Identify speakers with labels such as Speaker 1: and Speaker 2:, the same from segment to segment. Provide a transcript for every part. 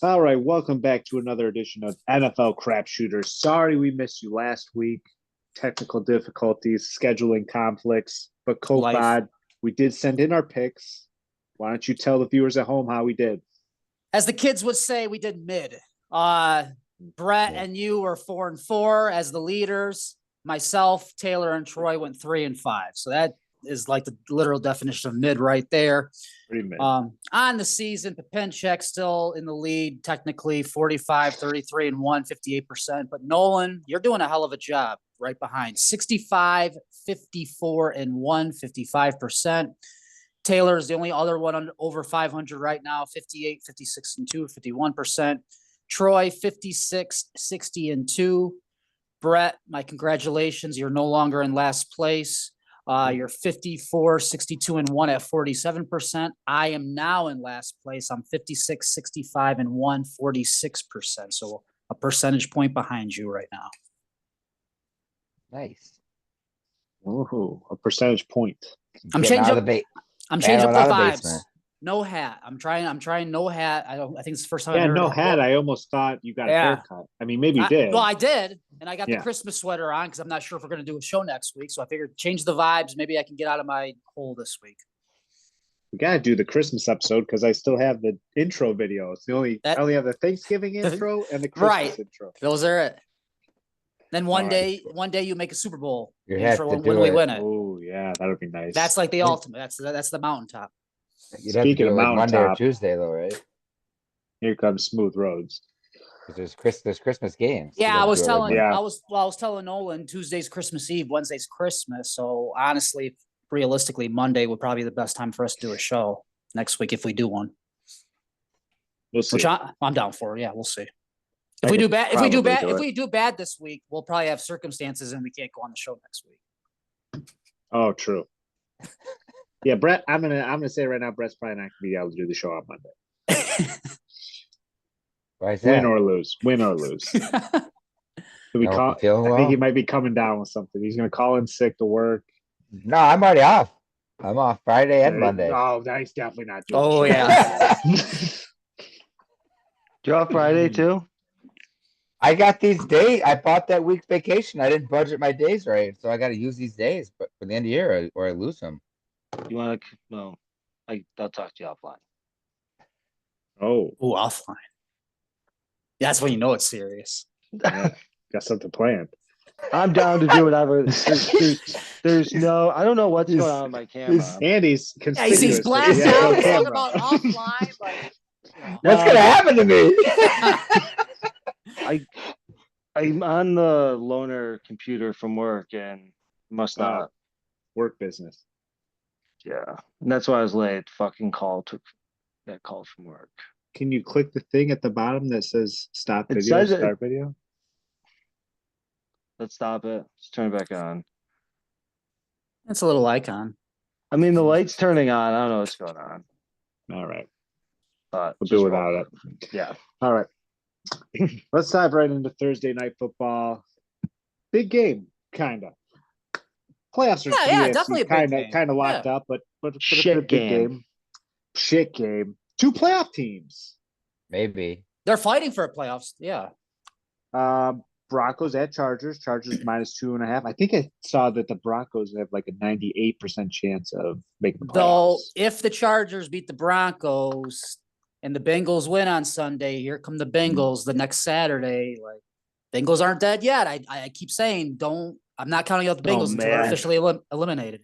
Speaker 1: All right, welcome back to another edition of NFL Crapshooters. Sorry we missed you last week. Technical difficulties, scheduling conflicts, but
Speaker 2: Life.
Speaker 1: Copad, we did send in our picks. Why don't you tell the viewers at home how we did?
Speaker 2: As the kids would say, we did mid. Brett and you were 4-4 as the leaders. Myself, Taylor, and Troy went 3-5. So that is like the literal definition of mid right there.
Speaker 1: Pretty mid.
Speaker 2: On the season, Papenchek still in the lead, technically 45, 33, and 1, 58%. But Nolan, you're doing a hell of a job right behind 65, 54, and 1, 55%. Taylor is the only other one over 500 right now, 58, 56, and 2, 51%. Troy, 56, 60, and 2. Brett, my congratulations. You're no longer in last place. You're 54, 62, and 1 at 47%. I am now in last place. I'm 56, 65, and 1, 46%. So a percentage point behind you right now.
Speaker 3: Nice.
Speaker 1: Ooh, a percentage point.
Speaker 2: I'm
Speaker 3: Getting
Speaker 2: changing
Speaker 3: out
Speaker 2: up.
Speaker 3: of the
Speaker 2: I'm changing up
Speaker 3: out
Speaker 2: the
Speaker 3: of the
Speaker 2: vibes.
Speaker 3: basement.
Speaker 2: No hat. I'm trying no hat. I think it's the first time
Speaker 1: Yeah,
Speaker 2: I've
Speaker 1: no
Speaker 2: heard
Speaker 1: hat. I almost thought you got a haircut. I mean, maybe you did.
Speaker 2: Well, I did, and I got the
Speaker 1: Yeah.
Speaker 2: Christmas sweater on because I'm not sure if we're going to do a show next week. So I figured change the vibes. Maybe I can get out of my hole this week.
Speaker 1: We gotta do the Christmas episode because I still have the intro video. It's the only I only have the Thanksgiving intro and the Christmas intro.
Speaker 2: Those are it. Then one
Speaker 1: Alright.
Speaker 2: day you make a Super Bowl
Speaker 3: You have
Speaker 2: intro
Speaker 3: to
Speaker 2: when
Speaker 3: do
Speaker 2: we
Speaker 3: it.
Speaker 2: win it.
Speaker 1: Oh yeah, that would be nice.
Speaker 2: That's like the ultimate. That's the mountaintop.
Speaker 3: You'd have to
Speaker 1: Speaking
Speaker 3: do it
Speaker 1: of
Speaker 3: like Monday or
Speaker 1: mountaintop.
Speaker 3: Tuesday though, right?
Speaker 1: Here comes smooth roads.
Speaker 3: Because there's Christmas games.
Speaker 2: Yeah,
Speaker 3: You
Speaker 2: I
Speaker 3: gotta
Speaker 2: was
Speaker 3: do it like
Speaker 2: telling
Speaker 1: Yeah.
Speaker 2: I was telling Nolan Tuesday's Christmas Eve, Wednesday's Christmas. So honestly, realistically, Monday would probably be the best time for us to do a show next week if we do one.
Speaker 1: We'll see.
Speaker 2: Which I'm down for. Yeah, we'll see.
Speaker 1: I
Speaker 2: If we
Speaker 1: could
Speaker 2: do bad,
Speaker 1: probably
Speaker 2: if we do bad this week, we'll probably have circumstances and we can't go on the show next week.
Speaker 1: Oh, true. Yeah, Brett. I'm gonna say right now, Brett's probably not gonna be able to do the show on Monday.
Speaker 3: Why is
Speaker 1: Win
Speaker 3: that?
Speaker 1: or lose. Win or lose. He'll be
Speaker 3: No,
Speaker 1: I
Speaker 3: feeling
Speaker 1: think he
Speaker 3: well?
Speaker 1: might be coming down with something. He's gonna call in sick to work.
Speaker 3: No, I'm already off. I'm off Friday and Monday.
Speaker 1: Oh, he's definitely not doing.
Speaker 2: Oh,
Speaker 1: the show.
Speaker 2: yeah.
Speaker 4: You're off Friday too?
Speaker 3: I got these days. I bought that week's vacation. I didn't budget my days right, so I got to use these days. But for the end of the year, or I lose them.
Speaker 4: You want to? Well, I'll talk to you offline.
Speaker 1: Oh,
Speaker 2: Ooh, offline. That's when you know it's serious.
Speaker 1: yeah. Got something planned.
Speaker 4: I'm down to do whatever. There's no. I don't know what's going on with my camera.
Speaker 1: Andy's
Speaker 2: Yeah,
Speaker 1: conspicuous.
Speaker 2: he's glassed
Speaker 1: Yeah,
Speaker 2: out.
Speaker 1: no
Speaker 2: He's talking
Speaker 1: camera.
Speaker 2: about offline. Like,
Speaker 3: What's gonna happen to me?
Speaker 4: I'm on the loaner computer from work and must not.
Speaker 1: Work business.
Speaker 4: Yeah, and that's why I was late. Fucking took that call from work.
Speaker 1: Can you click the thing at the bottom that says stop
Speaker 4: It
Speaker 1: video,
Speaker 4: says it-
Speaker 1: start video?
Speaker 4: Let's stop it. Let's turn it back on.
Speaker 2: that's a little icon.
Speaker 4: I mean, the light's turning on. I don't know what's going on,
Speaker 1: All right.
Speaker 4: but
Speaker 1: We'll
Speaker 4: just
Speaker 1: do without
Speaker 4: roll.
Speaker 1: it.
Speaker 4: Yeah.
Speaker 1: All right. Let's dive right into Thursday night football. Big game, kind of. Playoffs are
Speaker 2: Yeah, definitely a big game.
Speaker 1: kind of locked
Speaker 2: Yeah.
Speaker 1: up, but a
Speaker 4: Shit
Speaker 1: big
Speaker 4: game.
Speaker 1: Shit game. Two playoff teams.
Speaker 3: Maybe.
Speaker 2: They're fighting for a playoffs. Yeah.
Speaker 1: Broncos at Chargers. Chargers -2.5. I think I saw that the Broncos have like a 98% chance of making the playoffs.
Speaker 2: Though, if the Chargers beat the Broncos and the Bengals win on Sunday, here come the Bengals the next Saturday. Like, Bengals aren't dead yet. I keep saying, I'm not counting out the Bengals until they're
Speaker 4: man.
Speaker 2: officially eliminated.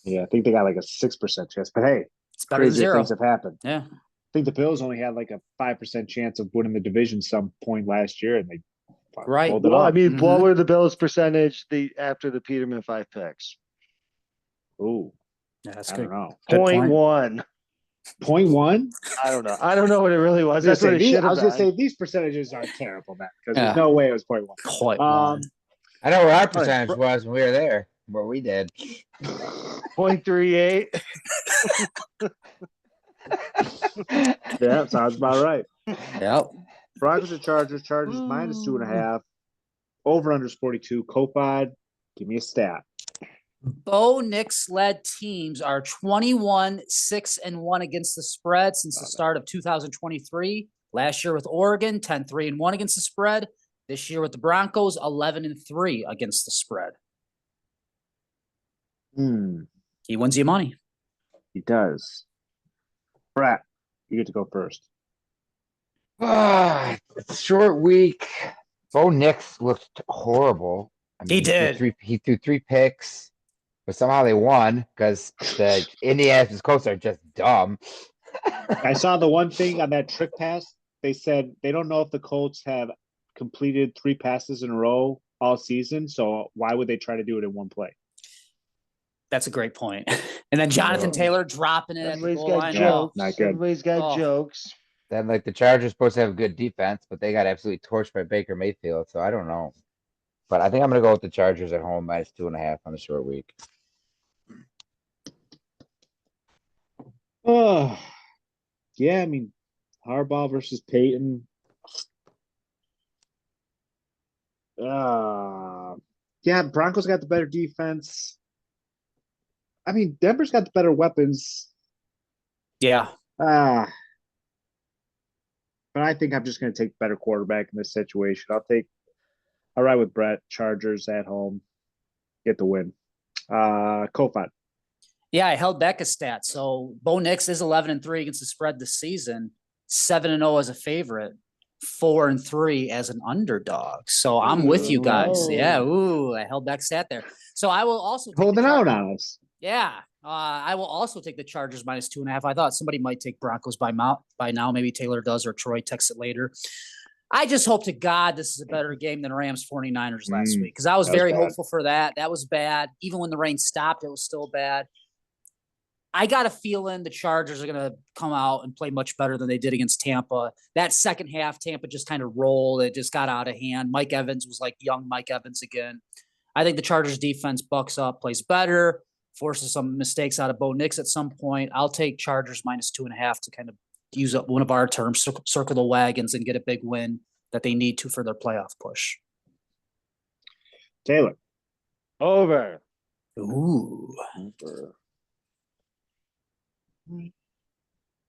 Speaker 1: Yeah, I think they got like a 6% chance. But hey,
Speaker 2: It's better than
Speaker 1: crazier
Speaker 2: zero.
Speaker 1: things have happened.
Speaker 2: Yeah.
Speaker 1: I think the Bills only had like a 5% chance of winning the division some point last year, and they
Speaker 2: Right.
Speaker 1: pulled it
Speaker 4: Well, I
Speaker 1: off.
Speaker 4: mean,
Speaker 2: Mhm.
Speaker 4: what were the Bills' percentage after the Peterman 5 picks?
Speaker 1: Ooh,
Speaker 2: Yeah, that's
Speaker 1: I
Speaker 2: good.
Speaker 1: don't know.
Speaker 2: Good
Speaker 4: Point
Speaker 2: point.
Speaker 4: 1.
Speaker 1: 0.1?
Speaker 4: I don't know. I don't know what it really was.
Speaker 1: I was
Speaker 4: That's what
Speaker 1: gonna
Speaker 4: it
Speaker 1: say,
Speaker 4: should
Speaker 1: I
Speaker 4: have
Speaker 1: was going to
Speaker 4: been.
Speaker 1: say these percentages aren't terrible, man, because
Speaker 2: Yeah.
Speaker 1: there's no way it was 0.1.
Speaker 2: Quite
Speaker 1: Um,
Speaker 3: I know what our
Speaker 4: right,
Speaker 3: percentage was when we were there. What we did.
Speaker 4: 0.38.
Speaker 1: Yeah, sounds about right.
Speaker 2: Yep.
Speaker 1: Broncos and Chargers. Chargers -2.5. Over under 42. Copad, give me a stat.
Speaker 2: Bo Nix led teams are 21-6-1 against the spread since the start of 2023. Last year with Oregon, 10-3-1 against the spread. This year with the Broncos, 11-3 against the spread. He wins you money.
Speaker 1: He does. Brett, you get to go first.
Speaker 3: It's a short week. Bo Nix looked horrible. I mean,
Speaker 2: He did.
Speaker 3: He threw 3 picks, but somehow they won because the Indianapolis Colts are just dumb.
Speaker 1: I saw the one thing on that trick pass. They said they don't know if the Colts have completed 3 passes in a row all season. So why would they try to do it in one play?
Speaker 2: That's a great point. And then Jonathan Taylor dropping it at the
Speaker 4: Everybody's
Speaker 2: goal
Speaker 4: got
Speaker 2: line.
Speaker 4: jokes.
Speaker 1: Not good.
Speaker 4: Everybody's got jokes.
Speaker 3: Then like the Chargers supposed to have a good defense, but they got absolutely torched by Baker Mayfield. So I don't know. But I think I'm gonna go with the Chargers at home minus 2.5 on the short week.
Speaker 1: Oh, yeah. I mean, Harbaugh versus Peyton. Yeah, Broncos got the better defense. I mean, Denver's got the better weapons.
Speaker 2: Yeah.
Speaker 1: But I think I'm just going to take better quarterback in this situation. I'll ride with Brett. Chargers at home. Get the win. Kofat.
Speaker 2: Yeah, I held back a stat. So Bo Nix is 11-3 against the spread this season, 7-0 as a favorite, 4-3 as an underdog. So I'm with you guys.
Speaker 4: Ooh.
Speaker 2: Yeah. Ooh, I held back stat there. So I will also take
Speaker 1: Holding out on us.
Speaker 2: Yeah. I will also take the Chargers minus 2.5. I thought somebody might take Broncos by now. Maybe Taylor does or Troy texts it later. I just hope to God this is a better game than Rams 49ers last week because I was very hopeful for that. That was bad. Even when the rain stopped, it was still bad. I got a feeling the Chargers are going to come out and play much better than they did against Tampa. That second half, Tampa just kind of rolled. It just got out of hand. Mike Evans was like young Mike Evans again. I think the Chargers defense bucks up, plays better, forces some mistakes out of Bo Nix at some point. I'll take Chargers minus 2.5 to kind of use up one of our terms, circle the wagons and get a big win that they need to for their playoff push.
Speaker 1: Taylor.
Speaker 4: Over.
Speaker 2: Ooh.
Speaker 1: Over.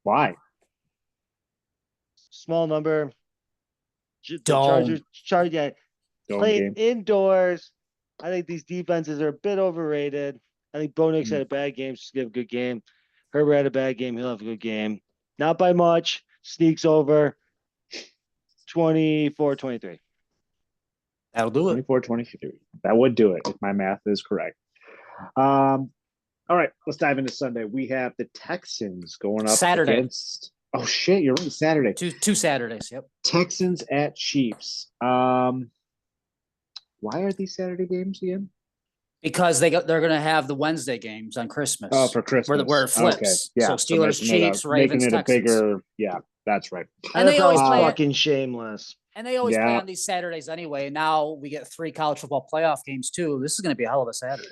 Speaker 1: Why?
Speaker 4: Small number.
Speaker 2: Dome.
Speaker 4: Chargers, playing indoors. I think these defenses are a bit overrated. I think Bo Nix had a bad game. Just give a good game. Herbert had a bad game. He'll have a good game. Not by much. Sneaks over. 24-23.
Speaker 2: That'll do it.
Speaker 1: 24-23. That would do it if my math is correct. All right, let's dive into Sunday. We have the Texans going up
Speaker 2: Saturday
Speaker 1: against. Oh shit, you're right. Saturday.
Speaker 2: Two Saturdays. Yep.
Speaker 1: Texans at Chiefs. Why are these Saturday games again?
Speaker 2: Because they're going to have the Wednesday games on Christmas.
Speaker 1: Oh, for Christmas.
Speaker 2: Where it flips.
Speaker 1: Okay. Yeah.
Speaker 2: So Steelers, Chiefs, Ravens,
Speaker 1: making it
Speaker 2: Texans.
Speaker 1: a bigger. Yeah, that's right.
Speaker 2: And they always play
Speaker 4: fucking shameless.
Speaker 2: And they always play on these Saturdays anyway. Now we get 3 college football playoff games too. This is going to be a hell of a Saturday.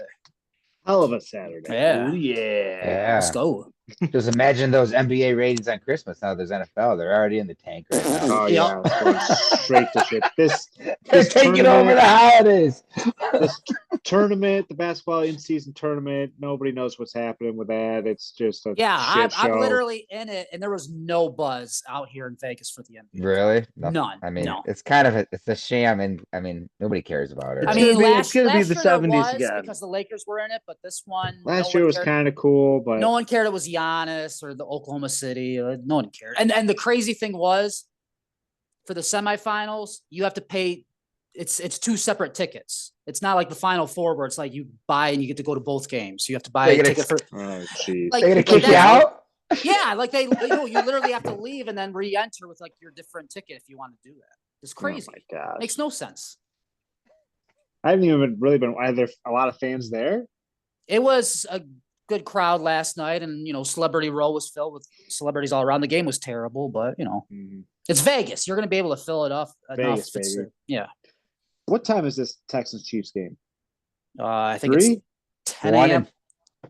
Speaker 1: Hell of a Saturday.
Speaker 2: Yeah.
Speaker 1: Ooh, yeah.
Speaker 2: Let's go.
Speaker 3: Just imagine those NBA ratings on Christmas. Now there's NFL. They're already in the tank right now.
Speaker 1: Oh yeah, going straight to shit.
Speaker 3: They're taking over the holidays.
Speaker 1: This tournament, the basketball in-season tournament, nobody knows what's happening with that. It's just a shit show.
Speaker 2: I'm literally in it, and there was no buzz out here in Vegas for the NBA.
Speaker 3: Really?
Speaker 2: None.
Speaker 3: I mean, it's kind of it's a sham, and I mean, nobody cares about it.
Speaker 2: I mean,
Speaker 4: it's gonna be the 70s again
Speaker 2: because the Lakers were in it, but this one
Speaker 1: last year was kind of cool, but
Speaker 2: no one cared it was Giannis or the Oklahoma City. No one cared. And the crazy thing was, for the semifinals, you have to pay. It's 2 separate tickets. It's not like the Final Four where it's like you buy and you get to go to both games. So you have to buy a ticket for.
Speaker 1: Oh, jeez.
Speaker 3: They're gonna kick you out.
Speaker 2: Yeah, like you literally have to leave and then re-enter with like your different ticket if you want to do that. It's crazy.
Speaker 1: Oh my God.
Speaker 2: Makes no sense.
Speaker 1: I haven't even really been. Are there a lot of fans there?
Speaker 2: It was a good crowd last night, and Celebrity Row was filled with celebrities all around. The game was terrible, but it's Vegas. You're going to be able to fill it up enough.
Speaker 1: Vegas, baby.
Speaker 2: Yeah.
Speaker 1: What time is this Texans Chiefs game?
Speaker 2: I think
Speaker 1: 3?
Speaker 2: it's 10 a.m.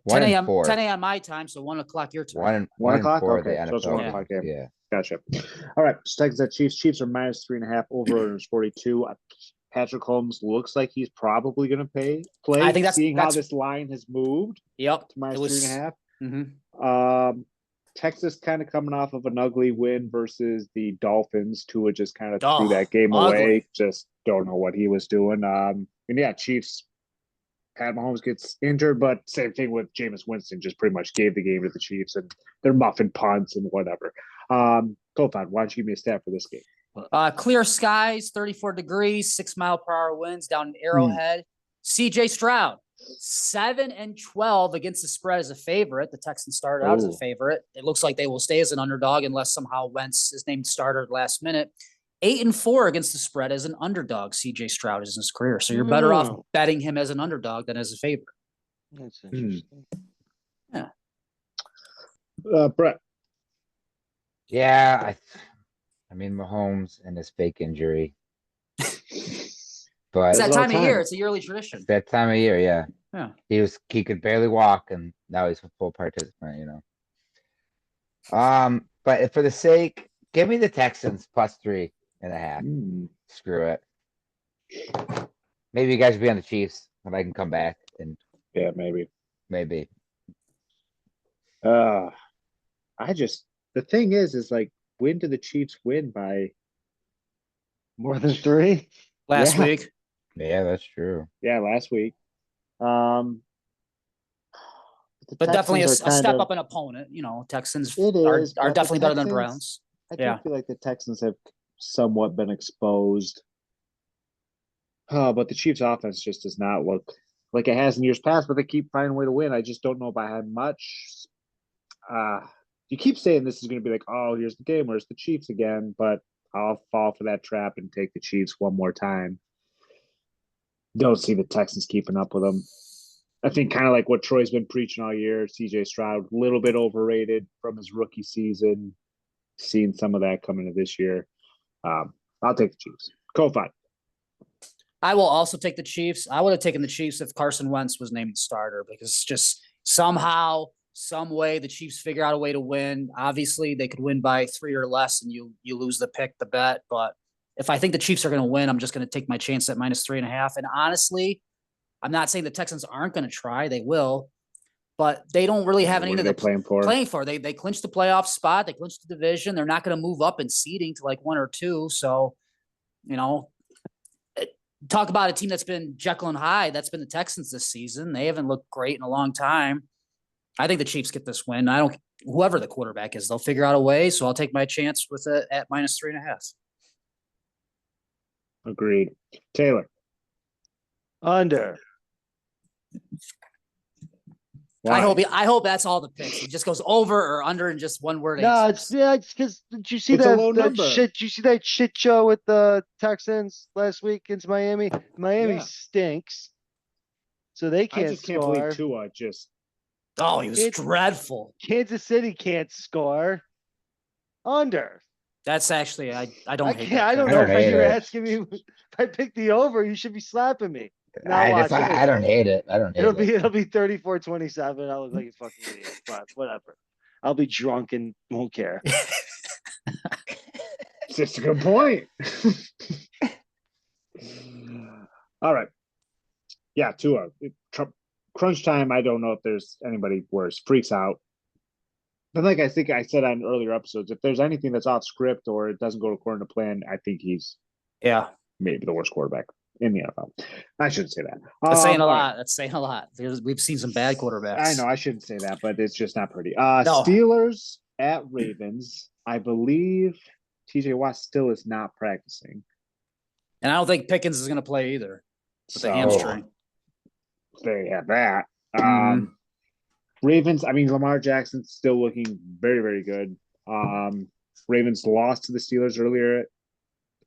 Speaker 2: 10 a.m.
Speaker 3: 4.
Speaker 2: 10 a.m. my time, so 1 o'clock your time.
Speaker 3: 1
Speaker 1: o'clock.
Speaker 3: 4
Speaker 1: Okay,
Speaker 3: the
Speaker 1: so it's a 1 o'clock game.
Speaker 3: Yeah.
Speaker 1: Gotcha. All right, so Texans at Chiefs. Chiefs are minus 3.5. Over is 42. Patrick Holmes looks like he's probably going to play.
Speaker 2: I think that's
Speaker 1: how this line has moved.
Speaker 2: Yep.
Speaker 1: To minus 3.5.
Speaker 2: Mm-hmm.
Speaker 1: Texas kind of coming off of an ugly win versus the Dolphins. Tua just kind of
Speaker 2: Oh,
Speaker 1: threw that game
Speaker 2: ugly.
Speaker 1: away. Just don't know what he was doing. And yeah, Chiefs. Pat Mahomes gets injured, but same thing with Jameis Winston. Just pretty much gave the game to the Chiefs, and they're muffing punts and whatever. Kofan, why don't you give me a stat for this game?
Speaker 2: Clear skies, 34 degrees, 6-mile-per-hour winds down in Arrowhead. CJ Stroud, 7-12 against the spread as a favorite. The Texans started out as a favorite. It looks like they will stay as an underdog unless somehow Wentz is named starter at last minute. 8-4 against the spread as an underdog. CJ Stroud is in his career, so you're better off betting him as an underdog than as a favorite.
Speaker 4: That's interesting.
Speaker 2: Yeah.
Speaker 1: Brett.
Speaker 3: Yeah, I mean Mahomes and his fake injury. But
Speaker 2: It's that
Speaker 1: all
Speaker 2: time of
Speaker 1: time.
Speaker 2: year. It's a yearly tradition.
Speaker 3: it's that time of year, yeah.
Speaker 2: Yeah.
Speaker 3: He could barely walk, and now he's a full participant, you know. But for the sake, give me the Texans plus 3.5. Screw it. Maybe you guys will be on the Chiefs and I can come back and
Speaker 1: Yeah, maybe. The thing is like, when do the Chiefs win by
Speaker 4: More than 3?
Speaker 2: Last
Speaker 1: Yeah.
Speaker 2: week.
Speaker 3: Yeah, that's true.
Speaker 1: Yeah, last week.
Speaker 2: But definitely a step up an opponent. You know, Texans
Speaker 1: It
Speaker 2: are
Speaker 1: is, but the
Speaker 2: definitely better than
Speaker 1: Texans-
Speaker 2: Browns.
Speaker 1: I do
Speaker 2: Yeah.
Speaker 1: feel like the Texans have somewhat been exposed. But the Chiefs offense just does not look like it has in years past, but they keep finding a way to win. I just don't know by how much. You keep saying this is going to be like, oh, here's the game, where's the Chiefs again? But I'll fall for that trap and take the Chiefs one more time. Don't see the Texans keeping up with them. I think kind of like what Troy's been preaching all year, CJ Stroud, a little bit overrated from his rookie season. Seeing some of that coming into this year. I'll take the Chiefs. Kofan.
Speaker 2: I will also take the Chiefs. I would have taken the Chiefs if Carson Wentz was named starter, because just somehow, some way, the Chiefs figure out a way to win. Obviously, they could win by 3 or less, and you lose the bet. But if I think the Chiefs are going to win, I'm just going to take my chance at -3.5. And honestly, I'm not saying the Texans aren't going to try; they will, but they don't really have any
Speaker 1: What
Speaker 2: of
Speaker 1: are
Speaker 2: the
Speaker 1: they playing for?
Speaker 2: They clinched the playoff spot. They clinched the division. They're not going to move up in seeding to like 1 or 2. So, you know, talk about a team that's been Jekyll and Hyde. That's been the Texans this season. They haven't looked great in a long time. I think the Chiefs get this win. Whoever the quarterback is, they'll figure out a way. So I'll take my chance with it at -3.5.
Speaker 1: Agreed. Taylor.
Speaker 4: Under.
Speaker 2: I hope that's all the picks. It just goes over or under in just one word.
Speaker 4: No,
Speaker 2: answers.
Speaker 4: it's because did you see
Speaker 1: It's a
Speaker 4: that,
Speaker 1: low
Speaker 4: that
Speaker 1: number.
Speaker 4: shit? Did you see that shit show with the Texans last week against Miami? Miami
Speaker 1: Yeah.
Speaker 4: stinks, so they
Speaker 1: I
Speaker 4: can't
Speaker 1: just can't
Speaker 4: score.
Speaker 1: believe Tua just.
Speaker 2: Oh, he was dreadful.
Speaker 4: Kansas City can't score. Under.
Speaker 2: That's actually I don't hate
Speaker 4: can't.
Speaker 2: that.
Speaker 4: I don't
Speaker 2: pick.
Speaker 4: know
Speaker 3: I don't
Speaker 4: if
Speaker 3: hate
Speaker 4: you're
Speaker 3: it.
Speaker 4: asking me if I pick the over. You should be slapping me. Now
Speaker 3: I
Speaker 4: watch.
Speaker 3: don't hate it. I don't hate it.
Speaker 4: It'll be 34-27. I'll look like a fucking idiot, but whatever. I'll be drunk and won't care.
Speaker 1: It's just a good point. All right. Yeah, Tua. Crunch time, I don't know if there's anybody worse. Freaks out. But like I think I said on earlier episodes, if there's anything that's off script or it doesn't go according to plan, I think he's maybe the worst quarterback in the NFL. I shouldn't say that.
Speaker 2: That's saying a
Speaker 1: all
Speaker 2: lot.
Speaker 1: right.
Speaker 2: That's saying a lot. We've seen some bad quarterbacks.
Speaker 1: I know I shouldn't say that, but it's just not pretty.
Speaker 2: No.
Speaker 1: Steelers at Ravens. I believe TJ Watt still is not practicing.
Speaker 2: And I don't think Pickens is going to play either with the
Speaker 1: So
Speaker 2: hamstring.
Speaker 1: they have that.
Speaker 2: Mhm.
Speaker 1: Ravens, I mean, Lamar Jackson's still looking very, very good. Ravens lost to the Steelers earlier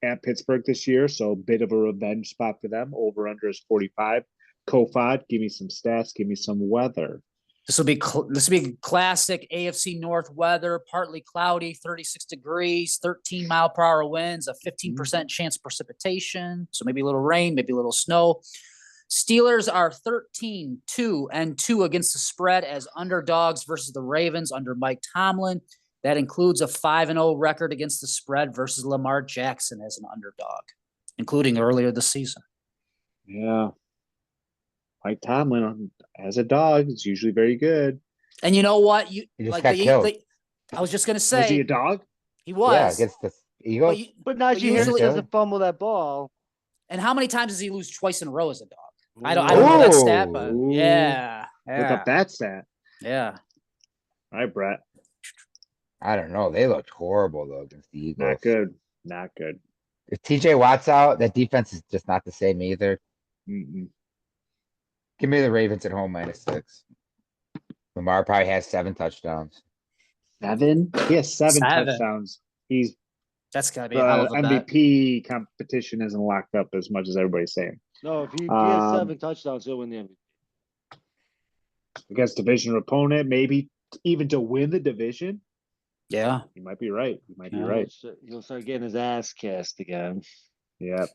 Speaker 1: at Pittsburgh this year, so a bit of a revenge spot for them. Over under is 45. Kofod, give me some stats, give me some weather.
Speaker 2: This will be classic AFC North weather, partly cloudy, 36 degrees, 13-mile-per-hour winds, a 15% chance of precipitation. So maybe a little rain, maybe a little snow. Steelers are 13-2-2 against the spread as underdogs versus the Ravens under Mike Tomlin. That includes a 5-0 record against the spread versus Lamar Jackson as an underdog, including earlier this season.
Speaker 1: Yeah. Mike Tomlin as a dog is usually very good.
Speaker 2: And you know what?
Speaker 3: He just got killed.
Speaker 2: I was just gonna
Speaker 1: Was he
Speaker 2: say,
Speaker 1: a dog?
Speaker 2: he
Speaker 3: Yeah,
Speaker 2: was.
Speaker 3: against the
Speaker 2: But,
Speaker 3: Eagles.
Speaker 2: you-
Speaker 4: But
Speaker 2: But
Speaker 4: Najee Harris
Speaker 2: usually-
Speaker 4: doesn't fumble that ball.
Speaker 2: and how many times does he lose twice in a row as a dog? I don't know that stat, but
Speaker 1: Ooh.
Speaker 2: yeah.
Speaker 1: Look up that stat.
Speaker 2: Yeah.
Speaker 1: All right, Brett.
Speaker 3: I don't know. They looked horrible though against the Eagles.
Speaker 1: Not good. Not good.
Speaker 3: If TJ Watt's out, that defense is just not the same either.
Speaker 1: Mm-mm.
Speaker 3: Give me the Ravens at home -6. Lamar probably has 7 touchdowns.
Speaker 1: 7? He has 7
Speaker 2: 7.
Speaker 1: touchdowns. He's
Speaker 2: That's gotta be a hell
Speaker 1: the
Speaker 2: of a bet.
Speaker 1: MVP competition isn't locked up as much as everybody's saying.
Speaker 4: No, if he has
Speaker 1: Um,
Speaker 4: 7 touchdowns, he'll win the MVP.
Speaker 1: Against division opponent, maybe even to win the division.
Speaker 2: Yeah.
Speaker 1: You might be right. You might be
Speaker 2: Yeah.
Speaker 1: right.
Speaker 4: He'll start getting his ass cast again.
Speaker 1: Yeah.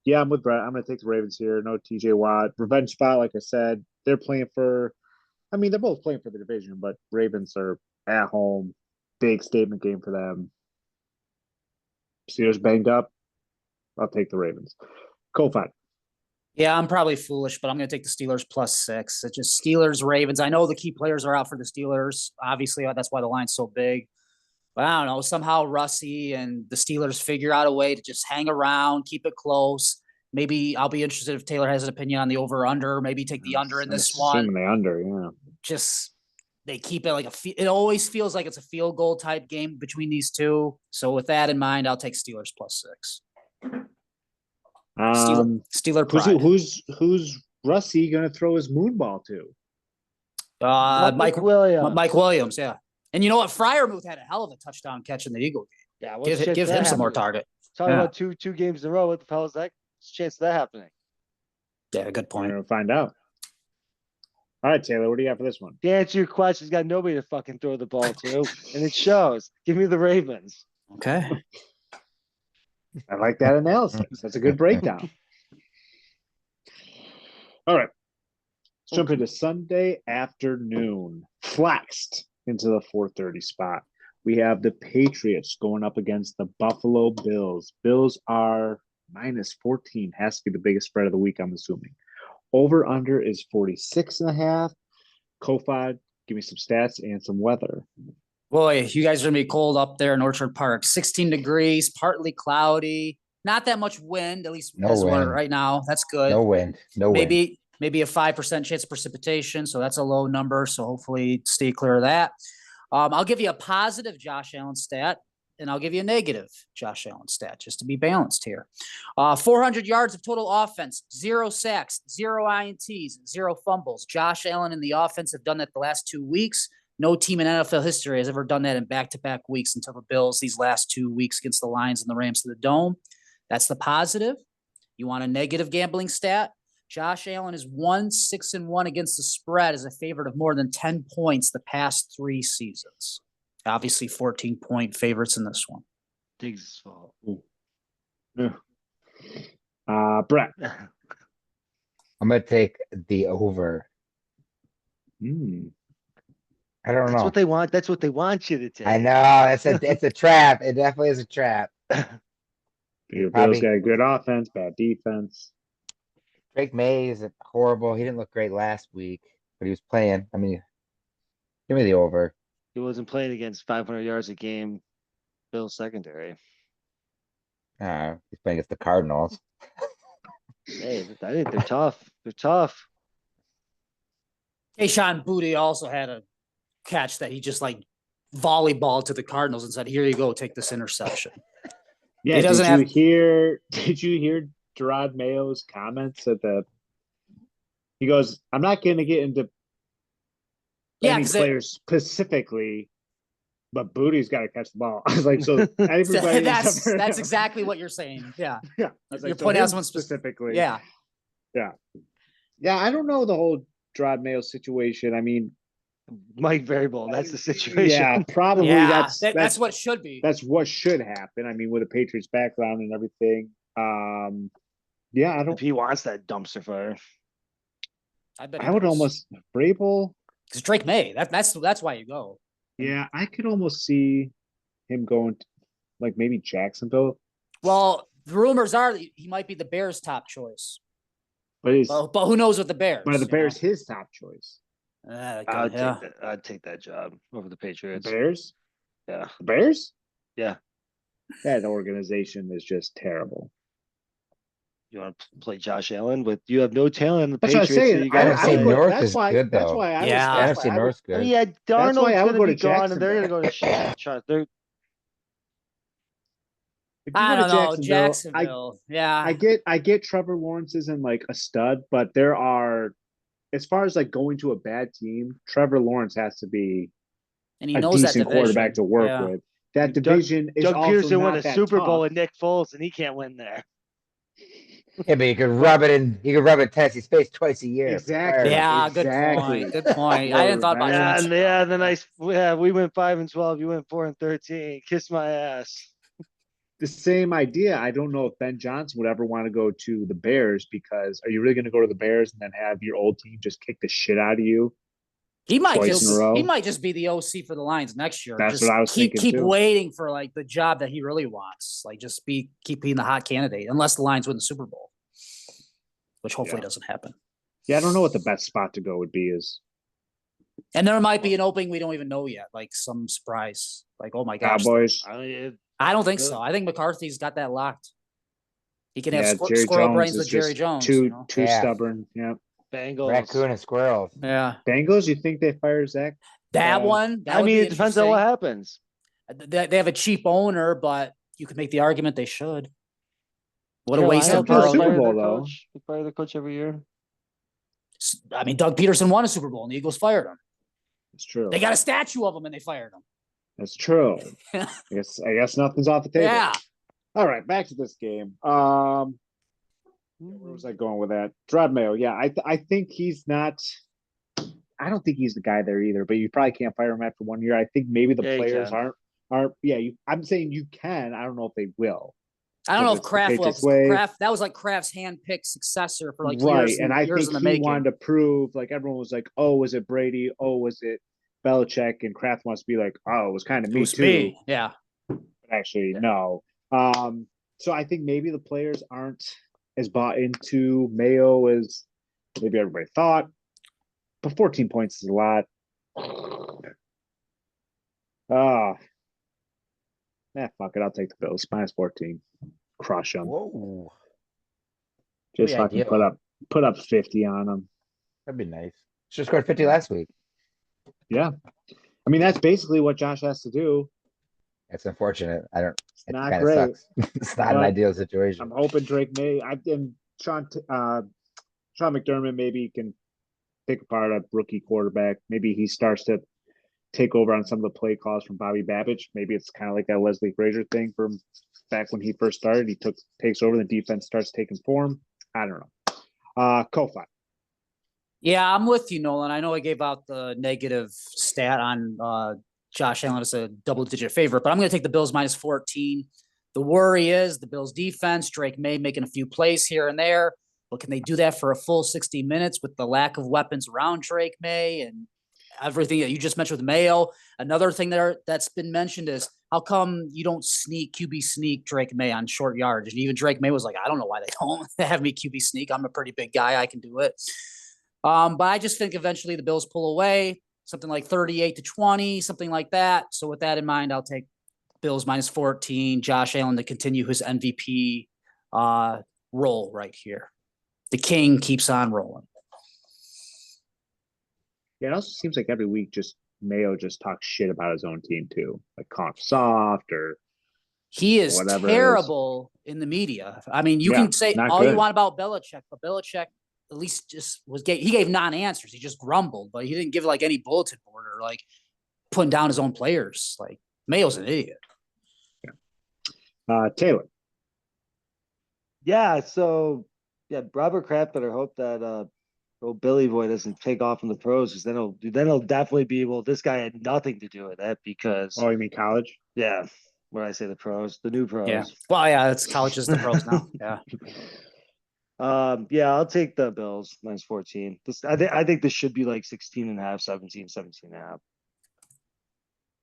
Speaker 1: Yeah, I'm with Brett. I'm gonna take the Ravens here. No TJ Watt. Revenge spot, like I said. They're playing for they're both playing for the division, but Ravens are at home. Big statement game for them. Steelers banged up. I'll take the Ravens. Kofat.
Speaker 2: Yeah, I'm probably foolish, but I'm going to take the Steelers +6. It's just Steelers, Ravens. I know the key players are out for the Steelers. Obviously, that's why the line's so big. But I don't know. Somehow Russie and the Steelers figure out a way to just hang around, keep it close. Maybe I'll be interested if Taylor has an opinion on the over/under. Maybe take the under in this one.
Speaker 1: The under, yeah.
Speaker 2: Just they keep it like it always feels like it's a field goal type game between these two. So with that in mind, I'll take Steelers +6. Steeler pride.
Speaker 1: Who's Russie gonna throw his moon ball to?
Speaker 2: Mike
Speaker 4: Williams.
Speaker 2: Mike Williams, yeah. And you know what? Fryermuth had a hell of a touchdown catch in the Eagle game.
Speaker 4: Yeah, what's the chance
Speaker 2: Give
Speaker 4: of
Speaker 2: him
Speaker 4: that
Speaker 2: some more
Speaker 4: happening?
Speaker 2: target.
Speaker 4: Talking
Speaker 2: Yeah.
Speaker 4: about two games in a row. What the hell is that? What's the chance of that happening?
Speaker 2: Yeah, good
Speaker 1: We're
Speaker 2: point.
Speaker 1: gonna find out. All right, Taylor, what do you got for this one?
Speaker 4: To answer your question, he's got nobody to fucking throw the ball to, and it shows. Give me the Ravens.
Speaker 2: Okay.
Speaker 1: I like that analysis. That's a good breakdown. All right. Let's jump into Sunday afternoon. Flexed into the 4:30 spot. We have the Patriots going up against the Buffalo Bills. Bills are -14. Has to be the biggest spread of the week, I'm assuming. Over under is 46.5. Kofod, give me some stats and some weather.
Speaker 2: Boy, you guys are gonna be cold up there in Orchard Park. 16 degrees, partly cloudy. Not that much wind, at least
Speaker 3: No
Speaker 2: as we're
Speaker 3: wind.
Speaker 2: right now. That's good.
Speaker 3: No wind. No wind.
Speaker 2: Maybe a 5% chance of precipitation. So that's a low number. So hopefully stay clear of that. I'll give you a positive Josh Allen stat, and I'll give you a negative Josh Allen stat just to be balanced here. 400 yards of total offense, 0 sacks, 0 INTs, 0 fumbles. Josh Allen and the offense have done that the last 2 weeks. No team in NFL history has ever done that in back-to-back weeks until the Bills these last 2 weeks against the Lions and the Rams to the Dome. That's the positive. You want a negative gambling stat? Josh Allen is 1-6-1 against the spread as a favorite of more than 10 points the past 3 seasons. Obviously 14-point favorites in this one.
Speaker 4: Diggs' fault.
Speaker 1: Brett.
Speaker 3: I'm gonna take the over.
Speaker 1: Hmm.
Speaker 3: I don't
Speaker 4: That's
Speaker 3: know.
Speaker 4: what they want. That's what they want you to take.
Speaker 3: I know it's a trap. It definitely is a trap.
Speaker 1: Your
Speaker 3: Probably-
Speaker 1: Bills got a good offense, bad defense.
Speaker 3: Drake May is horrible. He didn't look great last week, but he was playing. I mean, give me the over.
Speaker 4: He wasn't playing against 500 yards a game. Bills secondary.
Speaker 3: He's playing against the Cardinals.
Speaker 4: Hey, I think they're tough. They're tough.
Speaker 2: Tayshaun Boutte also had a catch that he just like volleyballed to the Cardinals and said, "Here you go, take this interception."
Speaker 1: Yeah,
Speaker 2: He doesn't
Speaker 1: did you hear Gerard Mayo's comments at he goes, I'm not gonna get into
Speaker 2: Yeah,
Speaker 1: any
Speaker 2: 'cause
Speaker 1: players specifically, but Bootie's gotta catch the ball. I was like, so everybody
Speaker 2: that's exactly what you're saying. Yeah.
Speaker 1: yeah. I was like,
Speaker 2: You're
Speaker 1: so
Speaker 2: pointing out
Speaker 1: him
Speaker 2: someone
Speaker 1: specifically.
Speaker 2: Yeah.
Speaker 1: Yeah, I don't know the whole Gerard Mayo situation. I mean,
Speaker 4: Mike Variable. That's the situation.
Speaker 1: yeah, probably
Speaker 2: Yeah,
Speaker 1: that's
Speaker 2: that's what should be.
Speaker 1: that's what should happen. I mean, with a Patriots background and everything. Yeah, I
Speaker 4: If
Speaker 1: don't
Speaker 4: he wants that dumpster fire.
Speaker 2: I bet he
Speaker 1: I would
Speaker 2: does.
Speaker 1: almost Vrabel.
Speaker 2: Because Drake May. That's why you go.
Speaker 1: Yeah, I could almost see him going to, like maybe Jacksonville,
Speaker 2: Well, the rumors are that he might be the Bears' top choice.
Speaker 1: but
Speaker 2: But who knows with the Bears?
Speaker 1: the
Speaker 2: you know?
Speaker 1: Bears his top choice.
Speaker 2: Yeah.
Speaker 4: I'd take that job over the Patriots.
Speaker 1: Bears?
Speaker 4: Yeah.
Speaker 1: Bears?
Speaker 4: Yeah.
Speaker 1: That organization is just terrible.
Speaker 4: You want to play Josh Allen, but you have no talent in the
Speaker 1: That's what I'm
Speaker 4: Patriots, so
Speaker 1: saying.
Speaker 4: you gotta
Speaker 3: NFC
Speaker 1: would
Speaker 4: play.
Speaker 1: go-
Speaker 3: North
Speaker 1: that's
Speaker 3: is
Speaker 1: why,
Speaker 3: good,
Speaker 1: That's
Speaker 3: though.
Speaker 1: why I
Speaker 2: Yeah.
Speaker 1: was. That's
Speaker 3: NFC
Speaker 1: why I would,
Speaker 3: North's
Speaker 4: I
Speaker 3: good.
Speaker 4: mean, yeah,
Speaker 1: That's why
Speaker 4: Darnold's
Speaker 1: I would
Speaker 4: gonna
Speaker 1: go
Speaker 4: be
Speaker 1: to
Speaker 4: gone, and they're gonna go to They're
Speaker 1: if you
Speaker 2: I
Speaker 1: go to
Speaker 2: don't know.
Speaker 1: Jacksonville,
Speaker 2: Yeah.
Speaker 1: I get Trevor Lawrence isn't like a stud, but there are, as far as like going to a bad team, Trevor Lawrence has to be
Speaker 2: And he
Speaker 1: a
Speaker 2: knows that
Speaker 1: decent quarterback
Speaker 2: division.
Speaker 1: to work
Speaker 2: Yeah.
Speaker 1: with. That
Speaker 4: Doug-
Speaker 1: division is
Speaker 4: Doug
Speaker 1: also
Speaker 4: Peterson won
Speaker 1: not
Speaker 4: a
Speaker 1: that
Speaker 4: Super Bowl
Speaker 1: tough.
Speaker 4: with Nick Foles, and he can't win there.
Speaker 3: Yeah, but you could rub it in. You could rub it in Tennessee's face twice a year.
Speaker 1: Exactly.
Speaker 3: Fire him.
Speaker 2: Yeah,
Speaker 1: Exactly.
Speaker 2: Good point. I didn't thought about
Speaker 1: Yeah,
Speaker 2: Jackson.
Speaker 4: And then we went 5-12. You went 4-13. Kiss my ass.
Speaker 1: The same idea. I don't know if Ben Johnson would ever want to go to the Bears, because are you really going to go to the Bears and then have your old team just kick the shit out of you?
Speaker 2: He might
Speaker 1: Twice in a row?
Speaker 2: just be the OC for the Lions next year.
Speaker 1: That's
Speaker 2: Just
Speaker 1: what I was thinking
Speaker 2: keep
Speaker 1: too.
Speaker 2: waiting for like the job that he really wants. Like just keep being the hot candidate, unless the Lions win the Super Bowl, which hopefully doesn't happen.
Speaker 1: Yeah, I don't know what the best spot to go would be is
Speaker 2: And there might be an opening we don't even know yet, like some surprise. Like, oh my gosh.
Speaker 1: Cowboys.
Speaker 2: I don't think so. I think McCarthy's got that locked. He can have
Speaker 1: Jerry
Speaker 2: squirrel
Speaker 1: Jones
Speaker 2: brains
Speaker 1: is
Speaker 2: with Jerry
Speaker 1: just
Speaker 2: Jones.
Speaker 1: Too
Speaker 3: Yeah.
Speaker 1: stubborn. Yeah.
Speaker 4: Bengals.
Speaker 3: Raccoon and squirrels.
Speaker 2: Yeah.
Speaker 1: Bengals, you think they fire Zach?
Speaker 2: That one. That
Speaker 4: I
Speaker 2: would
Speaker 4: mean,
Speaker 2: be
Speaker 4: it depends on what happens.
Speaker 2: They have a cheap owner, but you could make the argument they should. What a
Speaker 4: Carolina
Speaker 2: waste of
Speaker 1: for the
Speaker 4: does
Speaker 1: Super
Speaker 4: fire
Speaker 1: Bowl,
Speaker 4: their
Speaker 1: though.
Speaker 4: coach. They fire their coach every year.
Speaker 2: I mean, Doug Peterson won a Super Bowl and the Eagles fired him.
Speaker 1: That's true.
Speaker 2: They got a statue of him and they fired him.
Speaker 1: That's true. I guess nothing's off the table.
Speaker 2: Yeah.
Speaker 1: All right, back to this game. Where was I going with that? Drod Mayo. Yeah, I think he's not. I don't think he's the guy there either. But you probably can't fire him after 1 year. I think maybe the
Speaker 4: Yeah, you
Speaker 1: players
Speaker 4: can.
Speaker 1: aren't. Yeah, I'm saying you can. I don't know if they will.
Speaker 2: I don't know if
Speaker 1: It's the
Speaker 2: Kraft
Speaker 1: Patriots
Speaker 2: will.
Speaker 1: way.
Speaker 2: That was like Kraft's hand-picked successor for like
Speaker 1: Right,
Speaker 2: years
Speaker 1: and I
Speaker 2: years
Speaker 1: think
Speaker 2: in the
Speaker 1: he
Speaker 2: making.
Speaker 1: wanted to prove, like everyone was like, "Oh, was it Brady? Oh, was it Belichick?" And Kraft wants to be like, "Oh, it was kind of me too."
Speaker 2: Yeah.
Speaker 1: But actually,
Speaker 4: Yeah.
Speaker 1: no. So I think maybe the players aren't as bought into Mayo as maybe everybody thought. But 14 points is a lot. Fuck it. I'll take the Bills. Minus 14. Crush them.
Speaker 3: Whoa,
Speaker 1: Just
Speaker 3: Pretty
Speaker 1: fucking
Speaker 3: ideal.
Speaker 1: put up 50 on them.
Speaker 3: that'd be nice. Should scored 50 last week.
Speaker 1: Yeah. I mean, that's basically what Josh has to do.
Speaker 3: It's unfortunate. It
Speaker 1: not
Speaker 3: kind of
Speaker 1: great,
Speaker 3: sucks. It's not an
Speaker 1: but
Speaker 3: ideal situation.
Speaker 1: I'm hoping Drake May. Sean McDermott maybe can pick apart a rookie quarterback. Maybe he starts to take over on some of the play calls from Bobby Babbage. Maybe it's kind of like that Leslie Frazier thing from back when he first started. He takes over, the defense starts taking form. I don't know. Kofi.
Speaker 2: Yeah, I'm with you, Nolan. I know I gave out the negative stat on Josh Allen as a double-digit favorite, but I'm going to take the Bills minus 14. The worry is the Bills defense, Drake May making a few plays here and there, but can they do that for a full 60 minutes with the lack of weapons around Drake May and everything that you just mentioned with Mayo? Another thing that's been mentioned is how come you don't QB sneak Drake May on short yards? And even Drake May was like, I don't know why they don't have me QB sneak. I'm a pretty big guy. I can do it. But I just think eventually the Bills pull away, something like 38-20, something like that. So with that in mind, I'll take Bills minus 14, Josh Allen to continue his MVP role right here. The king keeps on rolling.
Speaker 1: Yeah, it also seems like every week Mayo just talks shit about his own team too, like calling soft or
Speaker 2: he is
Speaker 1: whatever
Speaker 2: terrible in the media. I mean, you can say all you want about Belichick, but Belichick at least just he gave non-answers. He just grumbled, but he didn't give like any bulletin board or like putting down his own players. Like Mayo's an idiot.
Speaker 1: Yeah. Taylor.
Speaker 4: Yeah. So yeah, Robert Kraft better hope that old Billy Boy doesn't take off in the pros, because then he'll definitely be able. This guy had nothing to do with that because.
Speaker 1: Oh, you mean college?
Speaker 4: Yeah. When I say the pros, the new pros.
Speaker 2: Yeah. Well, yeah, it's college is the pros now. Yeah.
Speaker 4: Yeah, I'll take the Bills minus 14. I think this should be like 16 and a half, 17 and a half.